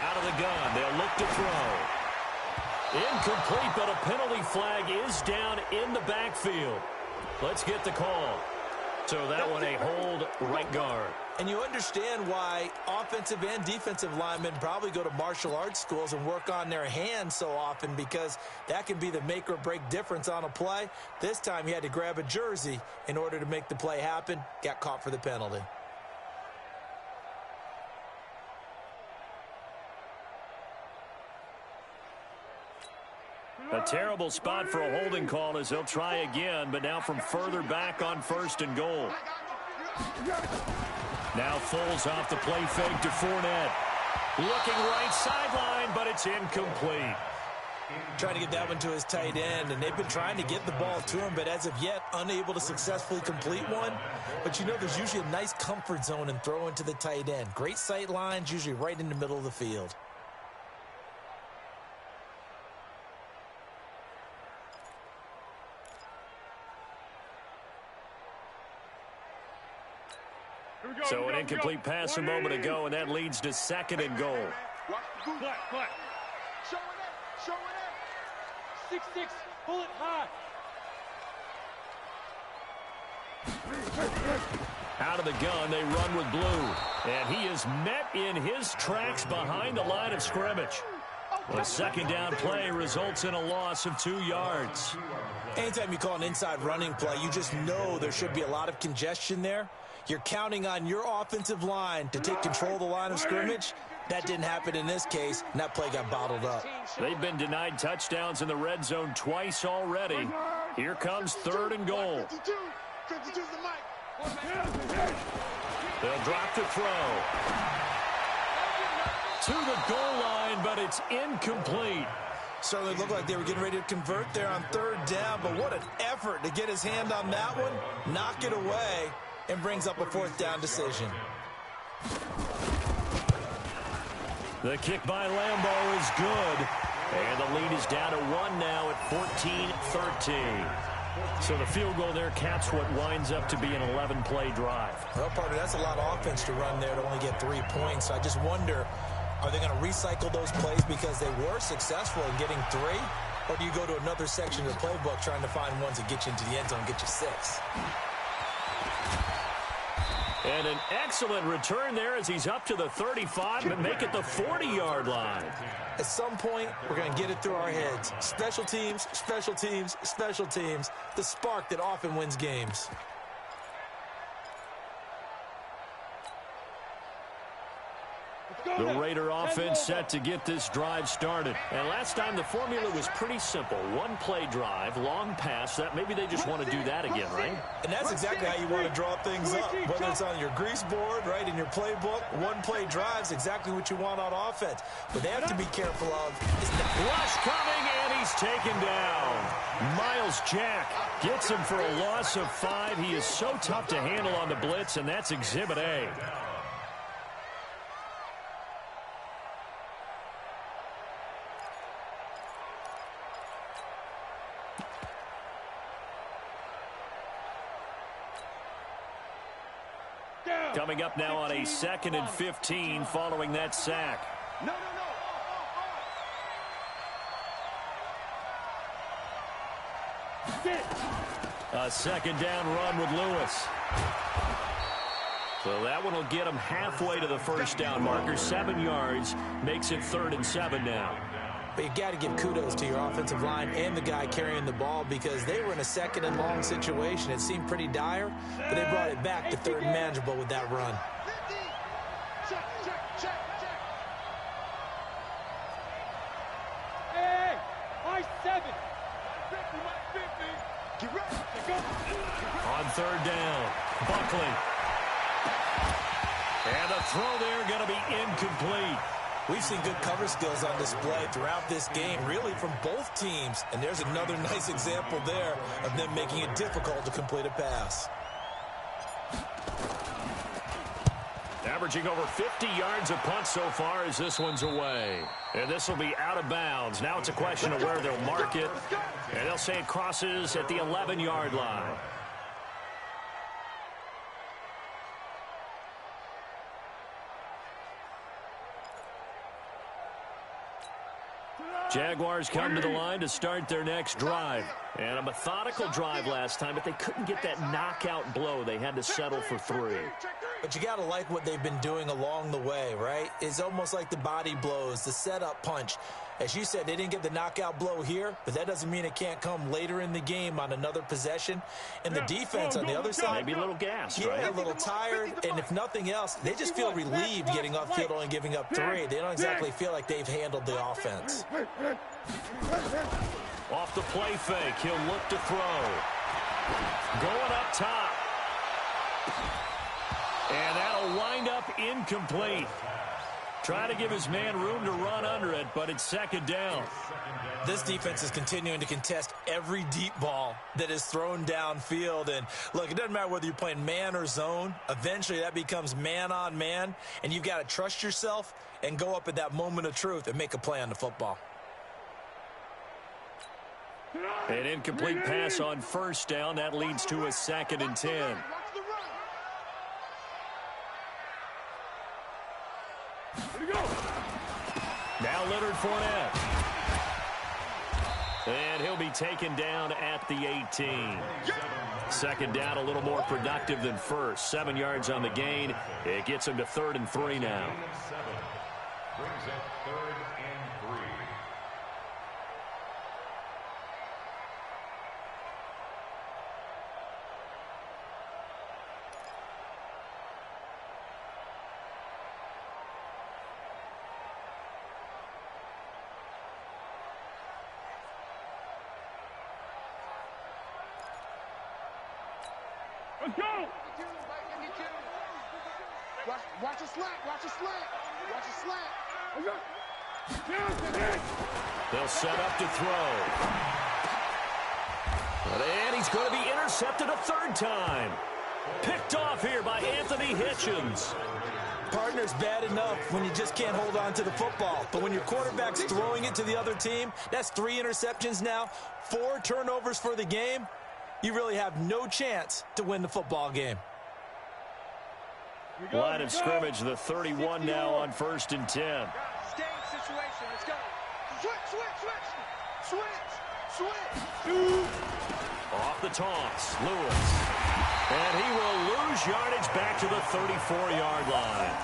[SPEAKER 1] Out of the gun, they'll look to throw. Incomplete, but a penalty flag is down in the backfield. Let's get the call. So that one a hold right guard.
[SPEAKER 3] And you understand why offensive and defensive linemen probably go to martial arts schools and work on their hands so often, because that can be the make or break difference on a play. This time he had to grab a jersey in order to make the play happen. Got caught for the penalty.
[SPEAKER 1] A terrible spot for a holding call as he'll try again, but now from further back on 1st and goal. Now Foles off the play fake to Fournette. Looking right sideline, but it's incomplete.
[SPEAKER 3] Trying to get that one to his tight end, and they've been trying to get the ball to him, but as of yet, unable to successfully complete one. But you know, there's usually a nice comfort zone in throwing to the tight end. Great sight lines, usually right in the middle of the field.
[SPEAKER 1] So an incomplete pass a moment ago, and that leads to 2nd and goal.
[SPEAKER 2] Flat. Show it up. 6-6, pull it high.
[SPEAKER 1] Out of the gun, they run with blue. And he is met in his tracks behind the line of scrimmage. A second down play results in a loss of 2 yards.
[SPEAKER 3] Anytime you call an inside running play, you just know there should be a lot of congestion there. You're counting on your offensive line to take control of the line of scrimmage. That didn't happen in this case, and that play got bottled up.
[SPEAKER 1] They've been denied touchdowns in the red zone twice already. Here comes 3rd and goal. They'll drop to throw. To the goal line, but it's incomplete.
[SPEAKER 3] Certainly looked like they were getting ready to convert there on 3rd down, but what an effort to get his hand on that one, knock it away, and brings up a 4th down decision.
[SPEAKER 1] The kick by Lambeau is good. And the lead is down to 1 now at 14-13. So the field goal there caps what winds up to be an 11-play drive.
[SPEAKER 3] Well, partner, that's a lot of offense to run there to only get 3 points. I just wonder, are they going to recycle those plays because they were successful in getting 3? Or do you go to another section of the playbook trying to find ones that get you into the end zone and get you 6?
[SPEAKER 1] And an excellent return there as he's up to the 35 and make it the 40-yard line.
[SPEAKER 3] At some point, we're going to get it through our heads. Special teams, special teams, special teams. The spark that often wins games.
[SPEAKER 1] The Raider offense set to get this drive started. And last time the formula was pretty simple. 1-play drive, long pass. That maybe they just want to do that again, right?
[SPEAKER 3] And that's exactly how you want to draw things up. Whether it's on your grease board, right, in your playbook, 1-play drives exactly what you want on offense. But they have to be careful of is that
[SPEAKER 1] rush coming, and he's taken down. Miles Jack gets him for a loss of 5. He is so tough to handle on the blitz, and that's Exhibit A. Coming up now on a 2nd and 15 following that sack.
[SPEAKER 2] No.
[SPEAKER 1] A 2nd down run with Lewis. So that one will get him halfway to the 1st down marker. 7 yards makes it 3rd and 7 now.
[SPEAKER 3] But you got to give kudos to your offensive line and the guy carrying the ball because they were in a 2nd and long situation. It seemed pretty dire, but they brought it back to 3rd and manageable with that run.
[SPEAKER 2] Hey, my 7. Get ready.
[SPEAKER 1] On 3rd down, Buckley. And the throw there going to be incomplete.
[SPEAKER 3] We've seen good cover skills on display throughout this game, really from both teams. And there's another nice example there of them making it difficult to complete a pass.
[SPEAKER 1] Averaging over 50 yards a punt so far as this one's away. And this will be out of bounds. Now it's a question of where they'll mark it. And they'll say it crosses at the 11-yard line. Jaguars come to the line to start their next drive. And a methodical drive last time, but they couldn't get that knockout blow. They had to settle for 3.
[SPEAKER 3] But you got to like what they've been doing along the way, right? It's almost like the body blows, the setup punch. As you said, they didn't get the knockout blow here, but that doesn't mean it can't come later in the game on another possession. And the defense on the other side,
[SPEAKER 1] maybe a little gassed,
[SPEAKER 3] right?
[SPEAKER 1] right?
[SPEAKER 3] A little tired, and if nothing else, they just feel relieved getting off field only giving up 3. They don't exactly feel like they've handled the offense.
[SPEAKER 1] Off the play fake, he'll look to throw. Going up top. And that'll wind up incomplete. Try to give his man room to run under it, but it's 2nd down.
[SPEAKER 3] This defense is continuing to contest every deep ball that is thrown downfield. And look, it doesn't matter whether you're playing man or zone. Eventually that becomes man on man, and you've got to trust yourself and go up at that moment of truth and make a play on the football.
[SPEAKER 1] An incomplete pass on 1st down. That leads to a 2nd and 10. Now Leonard Fournette. And he'll be taken down at the 18. Second down, a little more productive than first. 7 yards on the gain. It gets him to 3rd and 3 now.
[SPEAKER 5] Brings up 3rd and 3.
[SPEAKER 2] Let's go!
[SPEAKER 6] Watch a slant. Watch a slant. Watch a slant.
[SPEAKER 1] They'll set up to throw. And he's going to be intercepted a 3rd time. Picked off here by Anthony Hitchens.
[SPEAKER 3] Partner's bad enough when you just can't hold on to the football. But when your quarterback's throwing it to the other team, that's 3 interceptions now, 4 turnovers for the game. You really have no chance to win the football game.
[SPEAKER 1] Line of scrimmage, the 31 now on 1st and 10.
[SPEAKER 2] Staying situation. Let's go. Switch.
[SPEAKER 1] Off the toss, Lewis. And he will lose yardage back to the 34-yard line.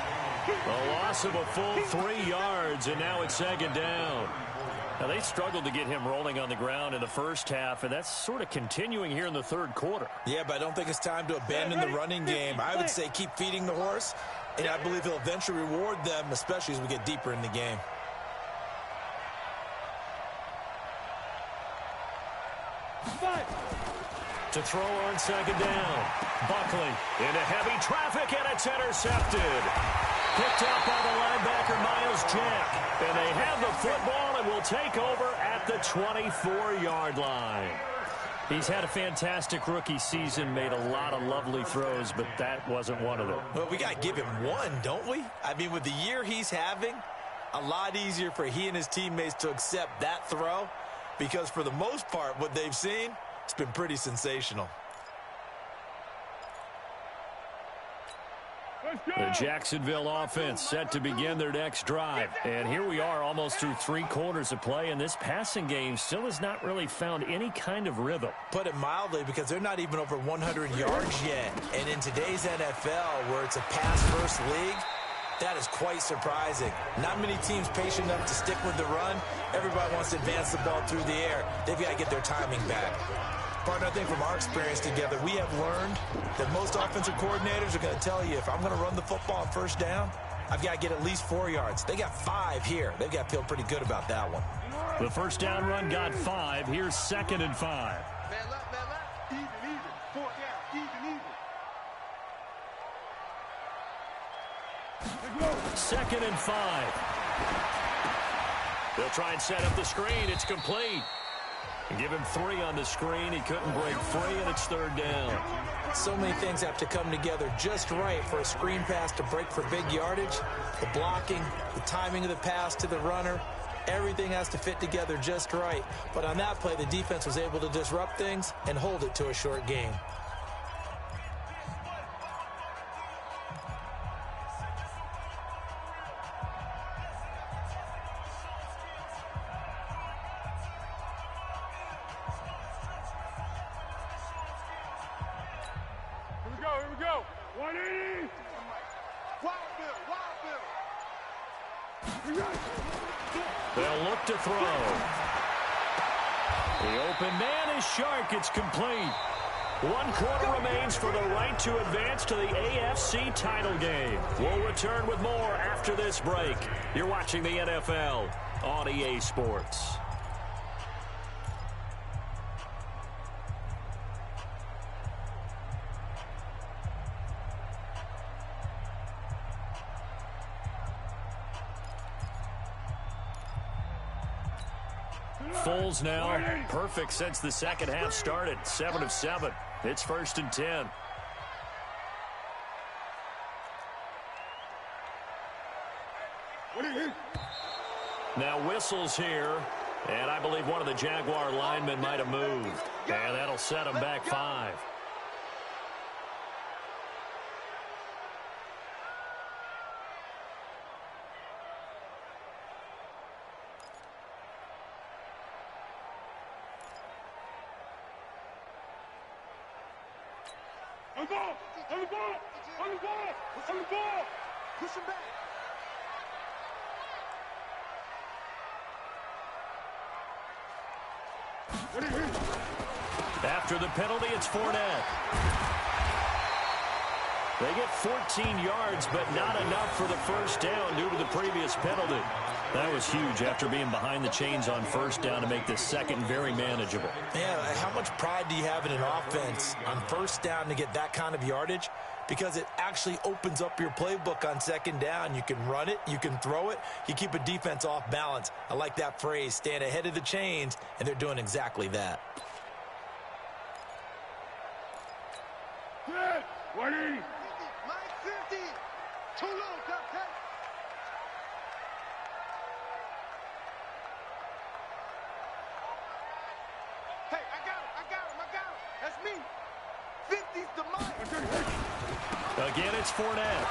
[SPEAKER 1] A loss of a full 3 yards, and now it's 2nd down. Now, they struggled to get him rolling on the ground in the first half, and that's sort of continuing here in the 3rd quarter.
[SPEAKER 3] Yeah, but I don't think it's time to abandon the running game. I would say keep feeding the horse, and I believe he'll eventually reward them, especially as we get deeper in the game.
[SPEAKER 1] To throw on 2nd down. Buckley into heavy traffic, and it's intercepted. Picked up by the linebacker, Miles Jack. And they have the football and will take over at the 24-yard line. He's had a fantastic rookie season, made a lot of lovely throws, but that wasn't one of them.
[SPEAKER 3] Well, we got to give him one, don't we? I mean, with the year he's having, a lot easier for he and his teammates to accept that throw, because for the most part, what they've seen, it's been pretty sensational.
[SPEAKER 1] The Jacksonville offense set to begin their next drive. And here we are almost through 3 quarters of play, and this passing game still has not really found any kind of rhythm.
[SPEAKER 3] Put it mildly, because they're not even over 100 yards yet. And in today's NFL, where it's a pass-first league, that is quite surprising. Not many teams patient enough to stick with the run. Everybody wants to advance the ball through the air. They've got to get their timing back. Partner, I think from our experience together, we have learned that most offensive coordinators are going to tell you, if I'm going to run the football on 1st down, I've got to get at least 4 yards. They got 5 here. They've got to feel pretty good about that one.
[SPEAKER 1] The 1st down run got 5. Here's 2nd and 5.
[SPEAKER 6] Man left. Even. 4th down. Even.
[SPEAKER 1] 2nd and 5. They'll try and set up the screen. It's complete. Give him 3 on the screen. He couldn't break free, and it's 3rd down.
[SPEAKER 3] So many things have to come together just right for a screen pass to break for big yardage. The blocking, the timing of the pass to the runner, everything has to fit together just right. But on that play, the defense was able to disrupt things and hold it to a short gain.
[SPEAKER 2] Here we go. 180.
[SPEAKER 6] Wild Bill.
[SPEAKER 1] They'll look to throw. The open man is Shark. It's complete. 1 quarter remains for the right to advance to the AFC title game. We'll return with more after this break. You're watching the NFL on EA Sports. Foles now, perfect since the second half started. 7 of 7. It's 1st and 10. Now whistles here, and I believe one of the Jaguar linemen might have moved. And that'll set him back 5.
[SPEAKER 2] On the ball! On the ball! On the ball! On the ball! Push him back.
[SPEAKER 1] After the penalty, it's Fournette. They get 14 yards, but not enough for the first down due to the previous penalty. That was huge after being behind the chains on first down to make this second very manageable.
[SPEAKER 3] Yeah, how much pride do you have in an offense on first down to get that kind of yardage? Because it actually opens up your playbook on second down. You can run it, you can throw it, you keep a defense off balance. I like that phrase, stand ahead of the chains, and they're doing exactly that.
[SPEAKER 2] Good. 180.
[SPEAKER 6] Mike 50. Too low, Captain. Hey, I got him. That's me. 50's the Mike.
[SPEAKER 1] Again, it's Fournette.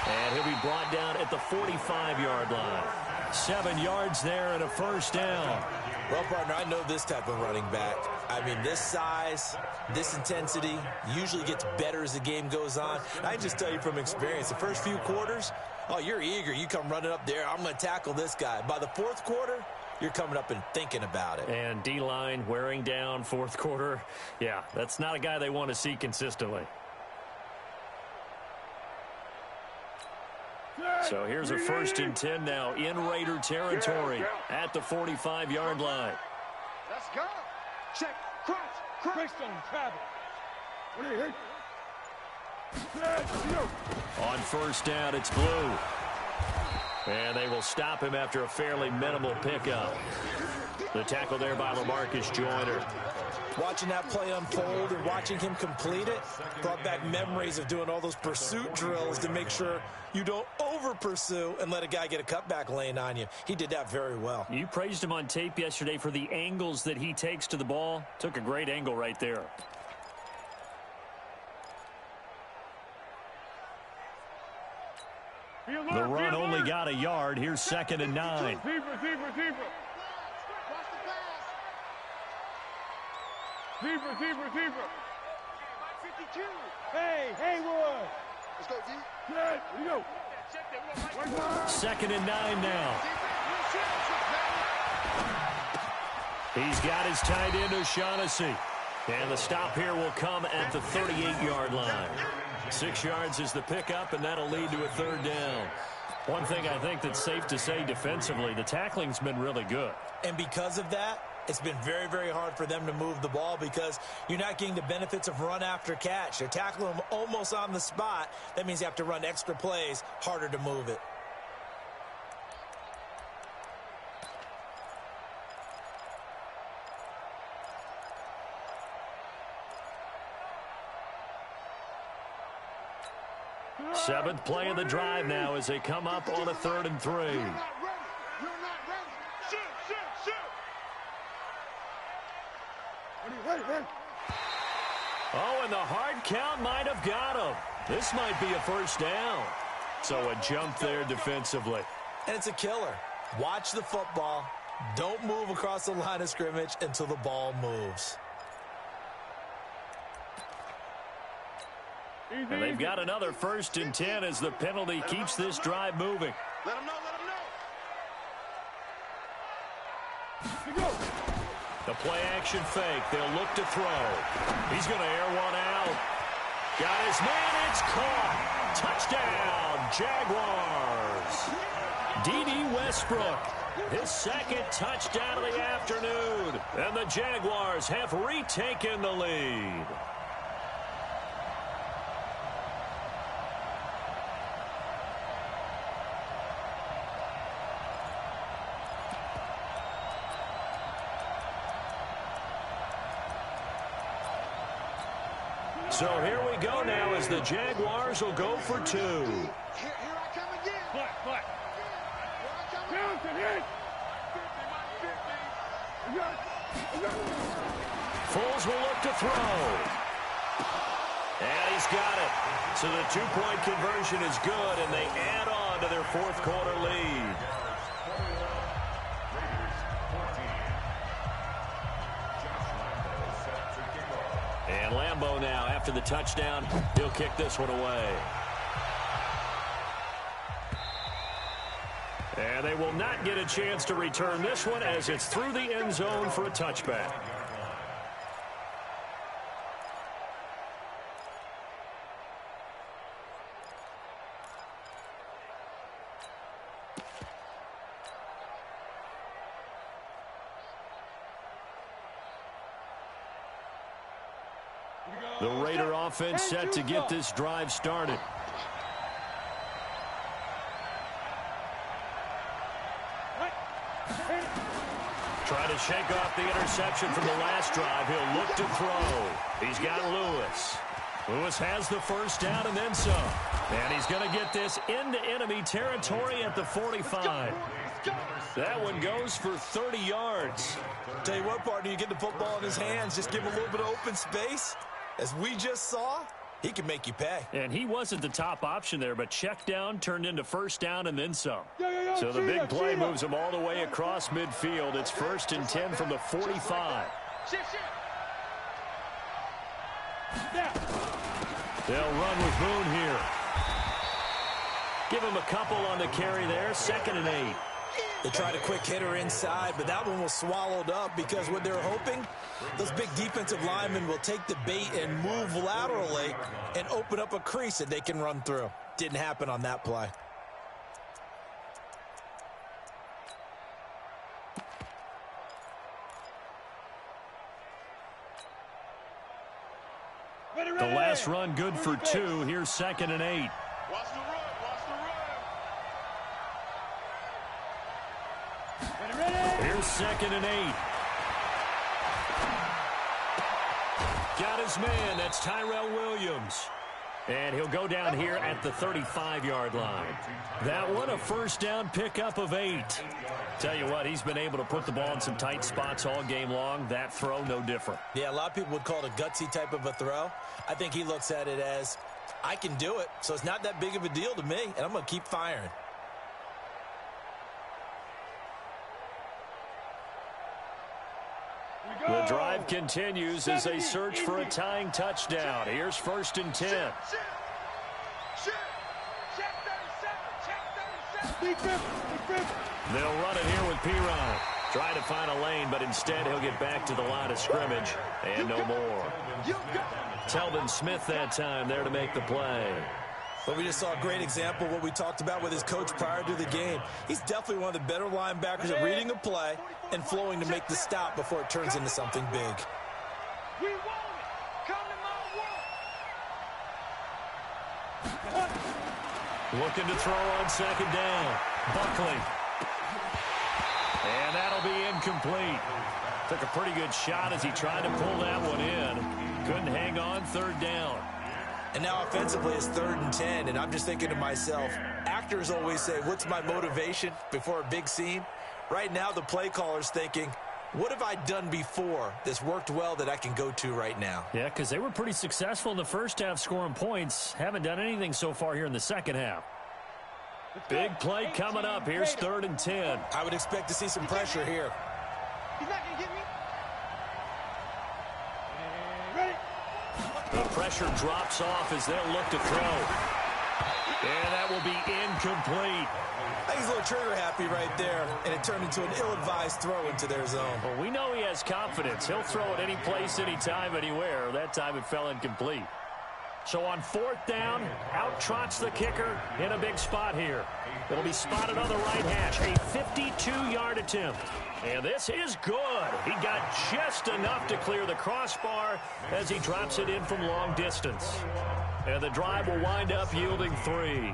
[SPEAKER 1] And he'll be brought down at the 45-yard line. 7 yards there and a first down.
[SPEAKER 3] Well, partner, I know this type of running back. I mean, this size, this intensity usually gets better as the game goes on. I just tell you from experience, the first few quarters, oh, you're eager. You come running up there. I'm going to tackle this guy. By the fourth quarter, you're coming up and thinking about it.
[SPEAKER 1] And D-line wearing down fourth quarter. Yeah, that's not a guy they want to see consistently. So here's a 1st and 10 now in Raider territory at the 45-yard line.
[SPEAKER 6] Let's go. Check. Crunch.
[SPEAKER 2] Christian travel.
[SPEAKER 1] On first down, it's Blue. And they will stop him after a fairly minimal pickup. The tackle there by LaMarcus Joyner.
[SPEAKER 3] Watching that play unfold and watching him complete it brought back memories of doing all those pursuit drills to make sure you don't over-pursue and let a guy get a cutback lane on you. He did that very well.
[SPEAKER 1] You praised him on tape yesterday for the angles that he takes to the ball. Took a great angle right there. The run only got a yard. Here's 2nd and 9.
[SPEAKER 2] Zebra.
[SPEAKER 6] Watch the pass.
[SPEAKER 2] Zebra.
[SPEAKER 6] 52.
[SPEAKER 2] Hey, Haywood.
[SPEAKER 6] Let's go, D.
[SPEAKER 2] Good. Here we go.
[SPEAKER 1] 2nd and 9 now. He's got his tight end O'Shaughnessy. And the stop here will come at the 38-yard line. 6 yards is the pickup, and that'll lead to a 3rd down. One thing I think that's safe to say defensively, the tackling's been really good.
[SPEAKER 3] And because of that, it's been very, very hard for them to move the ball because you're not getting the benefits of run after catch. They're tackling them almost on the spot. That means you have to run extra plays, harder to move it.
[SPEAKER 1] Seventh play of the drive now as they come up on a 3rd and 3.
[SPEAKER 6] You're not ready. Shoot.
[SPEAKER 1] Oh, and the hard count might have got him. This might be a first down. So a jump there defensively.
[SPEAKER 3] And it's a killer. Watch the football. Don't move across the line of scrimmage until the ball moves.
[SPEAKER 1] And they've got another 1st and 10 as the penalty keeps this drive moving.
[SPEAKER 6] Let him know.
[SPEAKER 1] The play action fake. They'll look to throw. He's going to air one out. Got his man. It's caught. Touchdown, Jaguars. D.D. Westbrook, his 2nd touchdown of the afternoon. And the Jaguars have retaken the lead. So here we go now as the Jaguars will go for 2.
[SPEAKER 6] Here I come again.
[SPEAKER 2] What?
[SPEAKER 6] Johnson, hit. 50.
[SPEAKER 1] Foles will look to throw. And he's got it. So the 2-point conversion is good, and they add on to their 4th quarter lead. And Lambeau now after the touchdown. He'll kick this one away. And they will not get a chance to return this one as it's through the end zone for a touchback. The Raider offense set to get this drive started. Try to shake off the interception from the last drive. He'll look to throw. He's got Lewis. Lewis has the first down and then some. And he's going to get this into enemy territory at the 45. That one goes for 30 yards.
[SPEAKER 3] Tell you what, partner, you get the football in his hands, just give him a little bit of open space. As we just saw, he can make you pay.
[SPEAKER 1] And he wasn't the top option there, but check down turned into first down and then some. So the big play moves him all the way across midfield. It's 1st and 10 from the 45. They'll run with Boone here. Give him a couple on the carry there. 2nd and 8.
[SPEAKER 3] They tried a quick hitter inside, but that one was swallowed up because what they're hoping, those big defensive linemen will take the bait and move laterally and open up a crease that they can run through. Didn't happen on that play.
[SPEAKER 1] The last run good for 2. Here's 2nd and 8.
[SPEAKER 6] Watch the run. Watch the run.
[SPEAKER 1] Here's 2nd and 8. Got his man. That's Tyrell Williams. And he'll go down here at the 35-yard line. That one, a first down pickup of 8. Tell you what, he's been able to put the ball in some tight spots all game long. That throw, no different.
[SPEAKER 3] Yeah, a lot of people would call it a gutsy type of a throw. I think he looks at it as, I can do it, so it's not that big of a deal to me, and I'm going to keep firing.
[SPEAKER 1] The drive continues as they search for a tying touchdown. Here's 1st and 10. They'll run it here with Pirine. Trying to find a lane, but instead he'll get back to the line of scrimmage. And no more. Telvin Smith that time there to make the play.
[SPEAKER 3] But we just saw a great example of what we talked about with his coach prior to the game. He's definitely one of the better linebackers at reading a play and flowing to make the stop before it turns into something big.
[SPEAKER 2] We want it. Come to my world.
[SPEAKER 1] Looking to throw on 2nd down. Buckley. And that'll be incomplete. Took a pretty good shot as he tried to pull that one in. Couldn't hang on 3rd down.
[SPEAKER 3] And now offensively it's 3rd and 10, and I'm just thinking to myself, actors always say, what's my motivation before a big scene? Right now the play caller's thinking, what have I done before that's worked well that I can go to right now?
[SPEAKER 1] Yeah, because they were pretty successful in the first half scoring points. Haven't done anything so far here in the second half. Big play coming up. Here's 3rd and 10.
[SPEAKER 3] I would expect to see some pressure here.
[SPEAKER 2] He's not going to get me.
[SPEAKER 1] The pressure drops off as they'll look to throw. And that will be incomplete.
[SPEAKER 3] I think he's a little trigger happy right there, and it turned into an ill-advised throw into their zone.
[SPEAKER 1] Well, we know he has confidence. He'll throw it any place, anytime, anywhere. That time it fell incomplete. So on 4th down, out trots the kicker in a big spot here. It'll be spotted on the right hash. A 52-yard attempt. And this is good. He got just enough to clear the crossbar as he drops it in from long distance. And the drive will wind up yielding 3.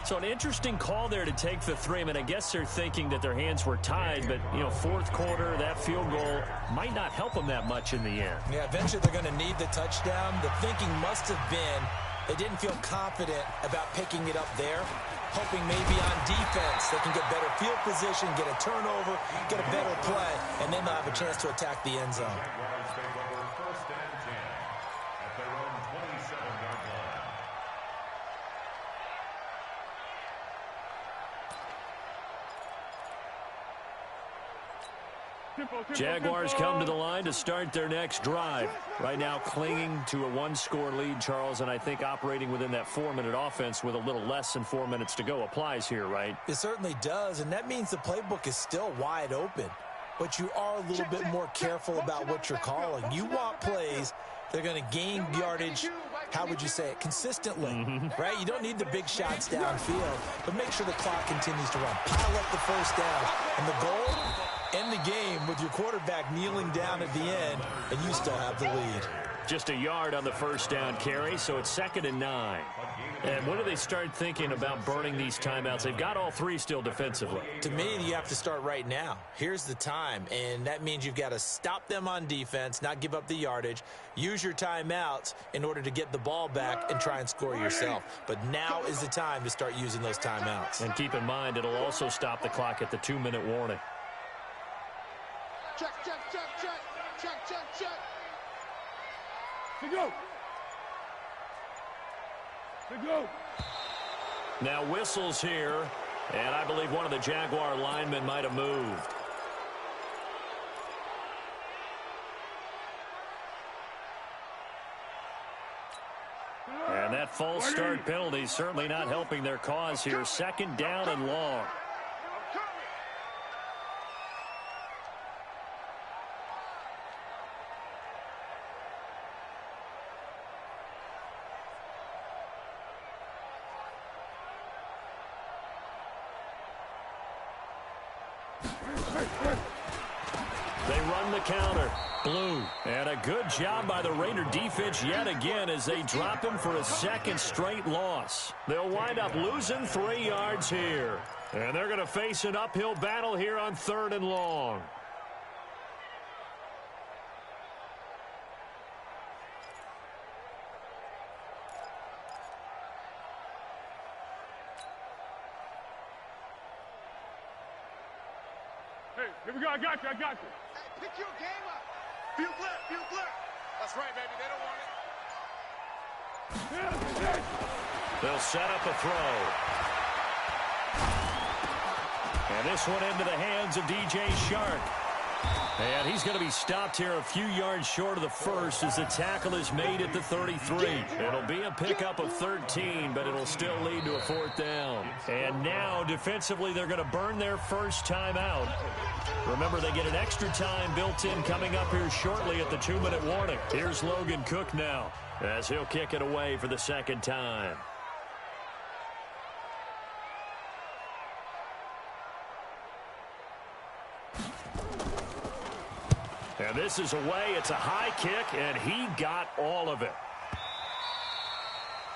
[SPEAKER 1] So an interesting call there to take the 3. I mean, I guess they're thinking that their hands were tied, but, you know, 4th quarter, that field goal might not help them that much in the end.
[SPEAKER 3] Yeah, eventually they're going to need the touchdown. The thinking must have been they didn't feel confident about picking it up there, hoping maybe on defense they can get better field position, get a turnover, get a better play, and then they'll have a chance to attack the end zone.
[SPEAKER 1] Jaguars come to the line to start their next drive. Right now clinging to a one-score lead, Charles, and I think operating within that 4-minute offense with a little less than 4 minutes to go applies here, right?
[SPEAKER 3] It certainly does, and that means the playbook is still wide open. But you are a little bit more careful about what you're calling. You want plays that are going to gain yardage, how would you say it, consistently, right? You don't need the big shots downfield, but make sure the clock continues to run. Pile up the first down, and the goal, end the game with your quarterback kneeling down at the end, and you still have the lead.
[SPEAKER 1] Just a yard on the first down carry, so it's 2nd and 9. And when do they start thinking about burning these timeouts? They've got all three still defensively.
[SPEAKER 3] To me, you have to start right now. Here's the time, and that means you've got to stop them on defense, not give up the yardage, use your timeouts in order to get the ball back and try and score yourself. But now is the time to start using those timeouts.
[SPEAKER 1] And keep in mind, it'll also stop the clock at the 2-minute warning.
[SPEAKER 6] Check, check, check, check, check, check, check.
[SPEAKER 2] To go. To go.
[SPEAKER 1] Now whistles here, and I believe one of the Jaguar linemen might have moved. And that false start penalty is certainly not helping their cause here. 2nd down and long. They run the counter. Blue. And a good job by the Raider defense yet again as they drop him for a 2nd straight loss. They'll wind up losing 3 yards here. And they're going to face an uphill battle here on 3rd and long.
[SPEAKER 2] Hey, here we go. I got you. I got you.
[SPEAKER 6] Hey, pick your game up. Field left, field left. That's right, baby. They don't want it.
[SPEAKER 1] They'll set up a throw. And this one into the hands of DJ Shark. And he's going to be stopped here a few yards short of the first as the tackle is made at the 33. It'll be a pickup of 13, but it'll still lead to a 4th down. And now, defensively, they're going to burn their first time out. Remember, they get an extra time built in coming up here shortly at the 2-minute warning. Here's Logan Cook now as he'll kick it away for the 2nd time. And this is away. It's a high kick, and he got all of it.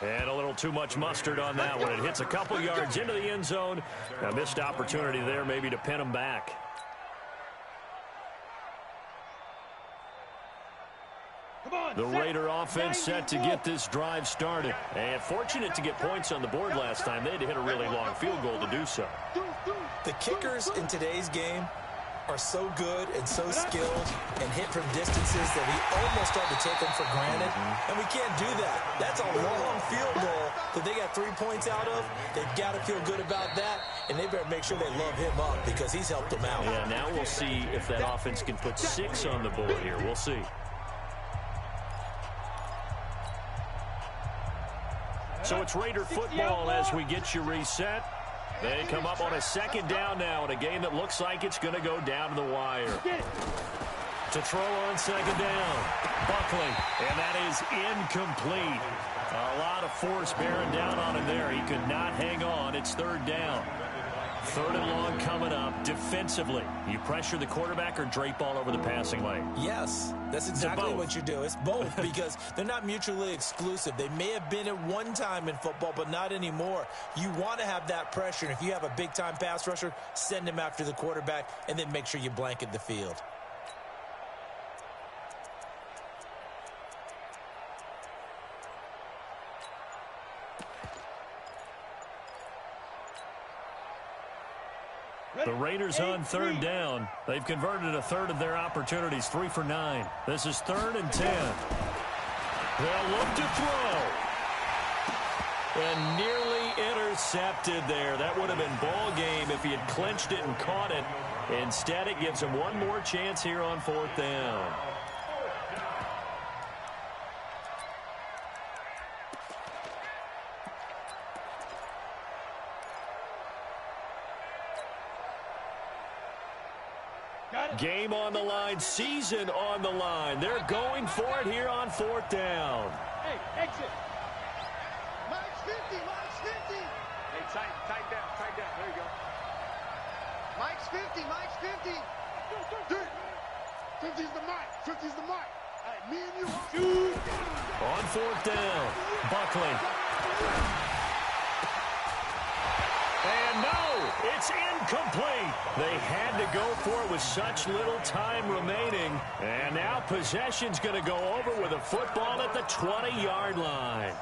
[SPEAKER 1] And a little too much mustard on that one. It hits a couple yards into the end zone. A missed opportunity there maybe to pin him back. The Raider offense set to get this drive started. And fortunate to get points on the board last time. They had to hit a really long field goal to do so.
[SPEAKER 3] The kickers in today's game are so good and so skilled and hit from distances that we almost start to take them for granted, and we can't do that. That's a long field goal that they got 3 points out of. They've got to feel good about that, and they better make sure they love him up because he's helped them out.
[SPEAKER 1] Yeah, now we'll see if that offense can put 6 on the board here. We'll see. So it's Raider football as we get you reset. They come up on a 2nd down now in a game that looks like it's going to go down to the wire. To throw on 2nd down, Buckley, and that is incomplete. A lot of force bearing down on him there. He could not hang on. It's 3rd down. 3rd and long coming up. Defensively, you pressure the quarterback or drape all over the passing lane?
[SPEAKER 3] Yes, that's exactly what you do. It's both because they're not mutually exclusive. They may have been at one time in football, but not anymore. You want to have that pressure, and if you have a big-time pass rusher, send him after the quarterback, and then make sure you blanket the field.
[SPEAKER 1] The Raiders on 3rd down. They've converted a third of their opportunities, 3 for 9. This is 3rd and 10. They'll look to throw. And nearly intercepted there. That would have been ball game if he had clinched it and caught it. Instead, it gives him one more chance here on 4th down. Game on the line, season on the line. They're going for it here on 4th down.
[SPEAKER 2] Hey, exit.
[SPEAKER 6] Mike's 50, Mike's 50.
[SPEAKER 2] Hey, tight down. There you go.
[SPEAKER 6] Mike's 50, Mike's 50. 50's the mic, 50's the mic. Hey, me and you. Shoot.
[SPEAKER 1] On 4th down, Buckley. And no, it's incomplete. They had to go for it with such little time remaining. And now possession's going to go over with a football at the 20-yard line.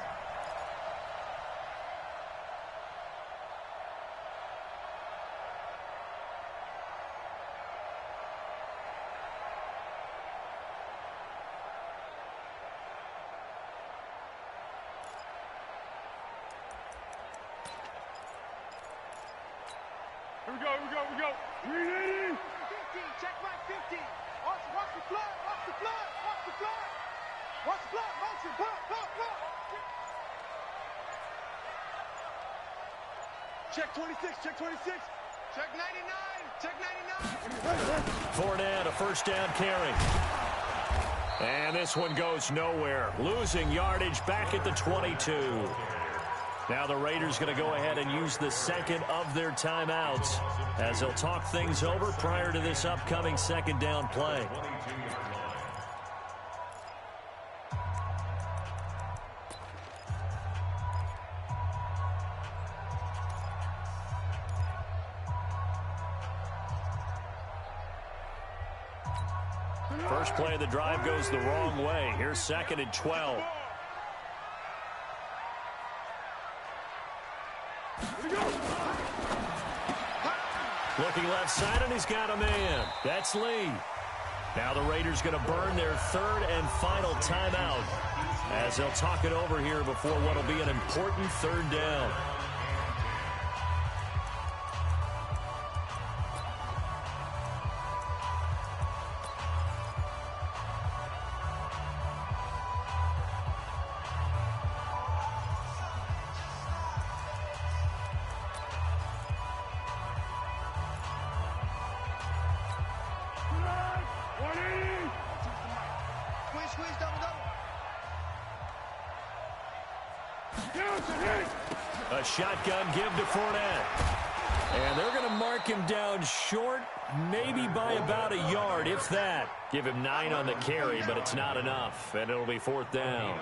[SPEAKER 2] Here we go. 380.
[SPEAKER 6] 50, check my 50. Watch the flood. Motion, blood.
[SPEAKER 2] Check 26.
[SPEAKER 6] Check 99.
[SPEAKER 1] Fournette, a first down carry. And this one goes nowhere. Losing yardage back at the 22. Now the Raiders going to go ahead and use the second of their timeouts as they'll talk things over prior to this upcoming second down play. First play of the drive goes the wrong way. Here's 2nd and 12. Looking left side, and he's got a man. That's Lee. Now the Raiders going to burn their 3rd and final timeout as they'll talk it over here before what will be an important 3rd down.
[SPEAKER 6] Squeeze, double.
[SPEAKER 1] A shotgun give to Fournette. And they're going to mark him down short, maybe by about a yard, if that. Give him 9 on the carry, but it's not enough, and it'll be 4th down.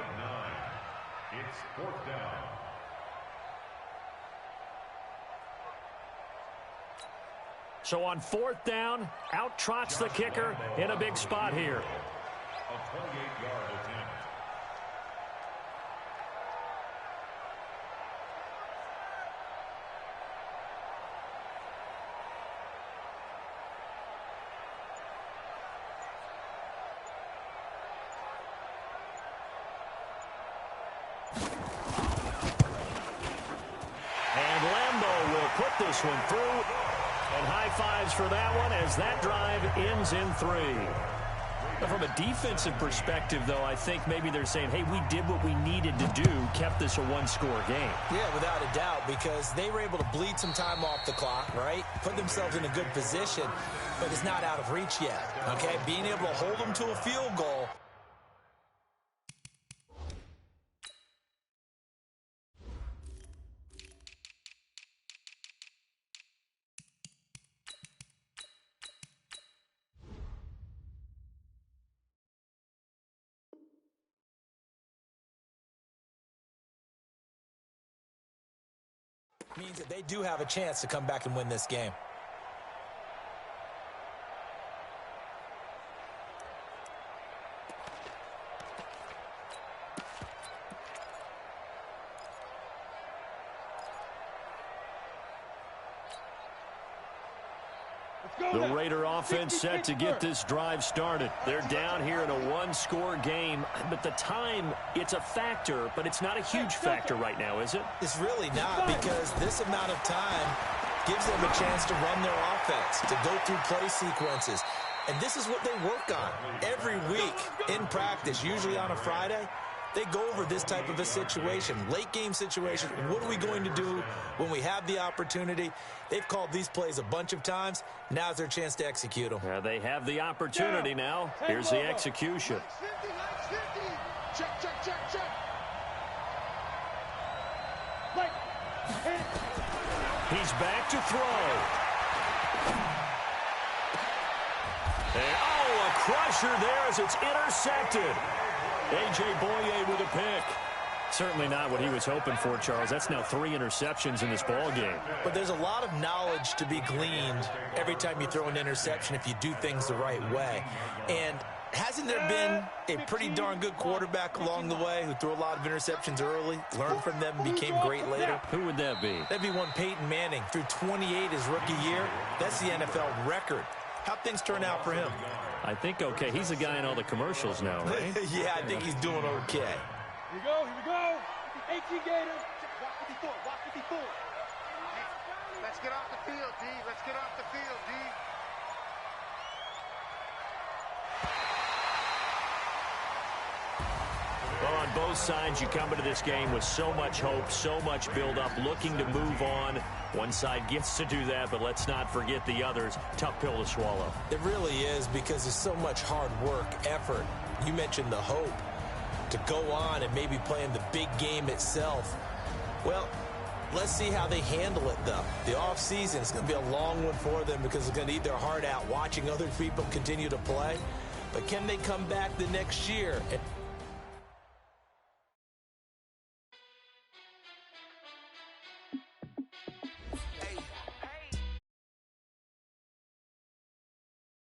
[SPEAKER 5] It's 4th down.
[SPEAKER 1] So on 4th down, out trots the kicker in a big spot here.
[SPEAKER 5] A 28-yard attempt.
[SPEAKER 1] And Lambeau will put this one through. And high fives for that one as that drive ends in 3. From a defensive perspective, though, I think maybe they're saying, hey, we did what we needed to do, kept this a one-score game.
[SPEAKER 3] Yeah, without a doubt, because they were able to bleed some time off the clock, right? Put themselves in a good position, but it's not out of reach yet, okay? Being able to hold them to a field goal. Means that they do have a chance to come back and win this game.
[SPEAKER 2] Let's
[SPEAKER 1] The Raider offense set to get this drive started. They're down here in a one-score game, but the time, it's a factor, but it's not a huge factor right now, is it?
[SPEAKER 3] It's really not, because this amount of time gives them a chance to run their offense, to go through play sequences. And this is what they work on every week in practice, usually on a Friday. They go over this type of a situation, late game situation. What are we going to do when we have the opportunity? They've called these plays a bunch of times. Now's their chance to execute them.
[SPEAKER 1] They have the opportunity now. Here's the execution.
[SPEAKER 6] Check, check, check, check.
[SPEAKER 1] He's back to throw. And, oh, a crusher there as it's intercepted. A.J. Boye with a pick. Certainly not what he was hoping for, Charles. That's now 3 interceptions in this ball game.
[SPEAKER 3] But there's a lot of knowledge to be gleaned every time you throw an interception if you do things the right way. And hasn't there been a pretty darn good quarterback along the way who threw a lot of interceptions early, learned from them, and became great later?
[SPEAKER 1] Who would that be?
[SPEAKER 3] That'd be one Peyton Manning. Threw 28 his rookie year. That's the NFL record. How'd things turn out for him?
[SPEAKER 1] I think okay. He's a guy in all the commercials now, right?
[SPEAKER 3] Yeah, I think he's doing okay.
[SPEAKER 2] Here we go, here we go. 18 Gator. Walk 54, walk 54.
[SPEAKER 6] Let's get off the field, D. Let's get off the field, D.
[SPEAKER 1] Well, on both sides, you come into this game with so much hope, so much build-up, looking to move on. One side gets to do that, but let's not forget the others. Tough pill to swallow.
[SPEAKER 3] It really is, because there's so much hard work, effort. You mentioned the hope to go on and maybe play in the big game itself. Well, let's see how they handle it, though. The offseason is going to be a long one for them because they're going to eat their heart out watching other people continue to play. But can they come back the next year and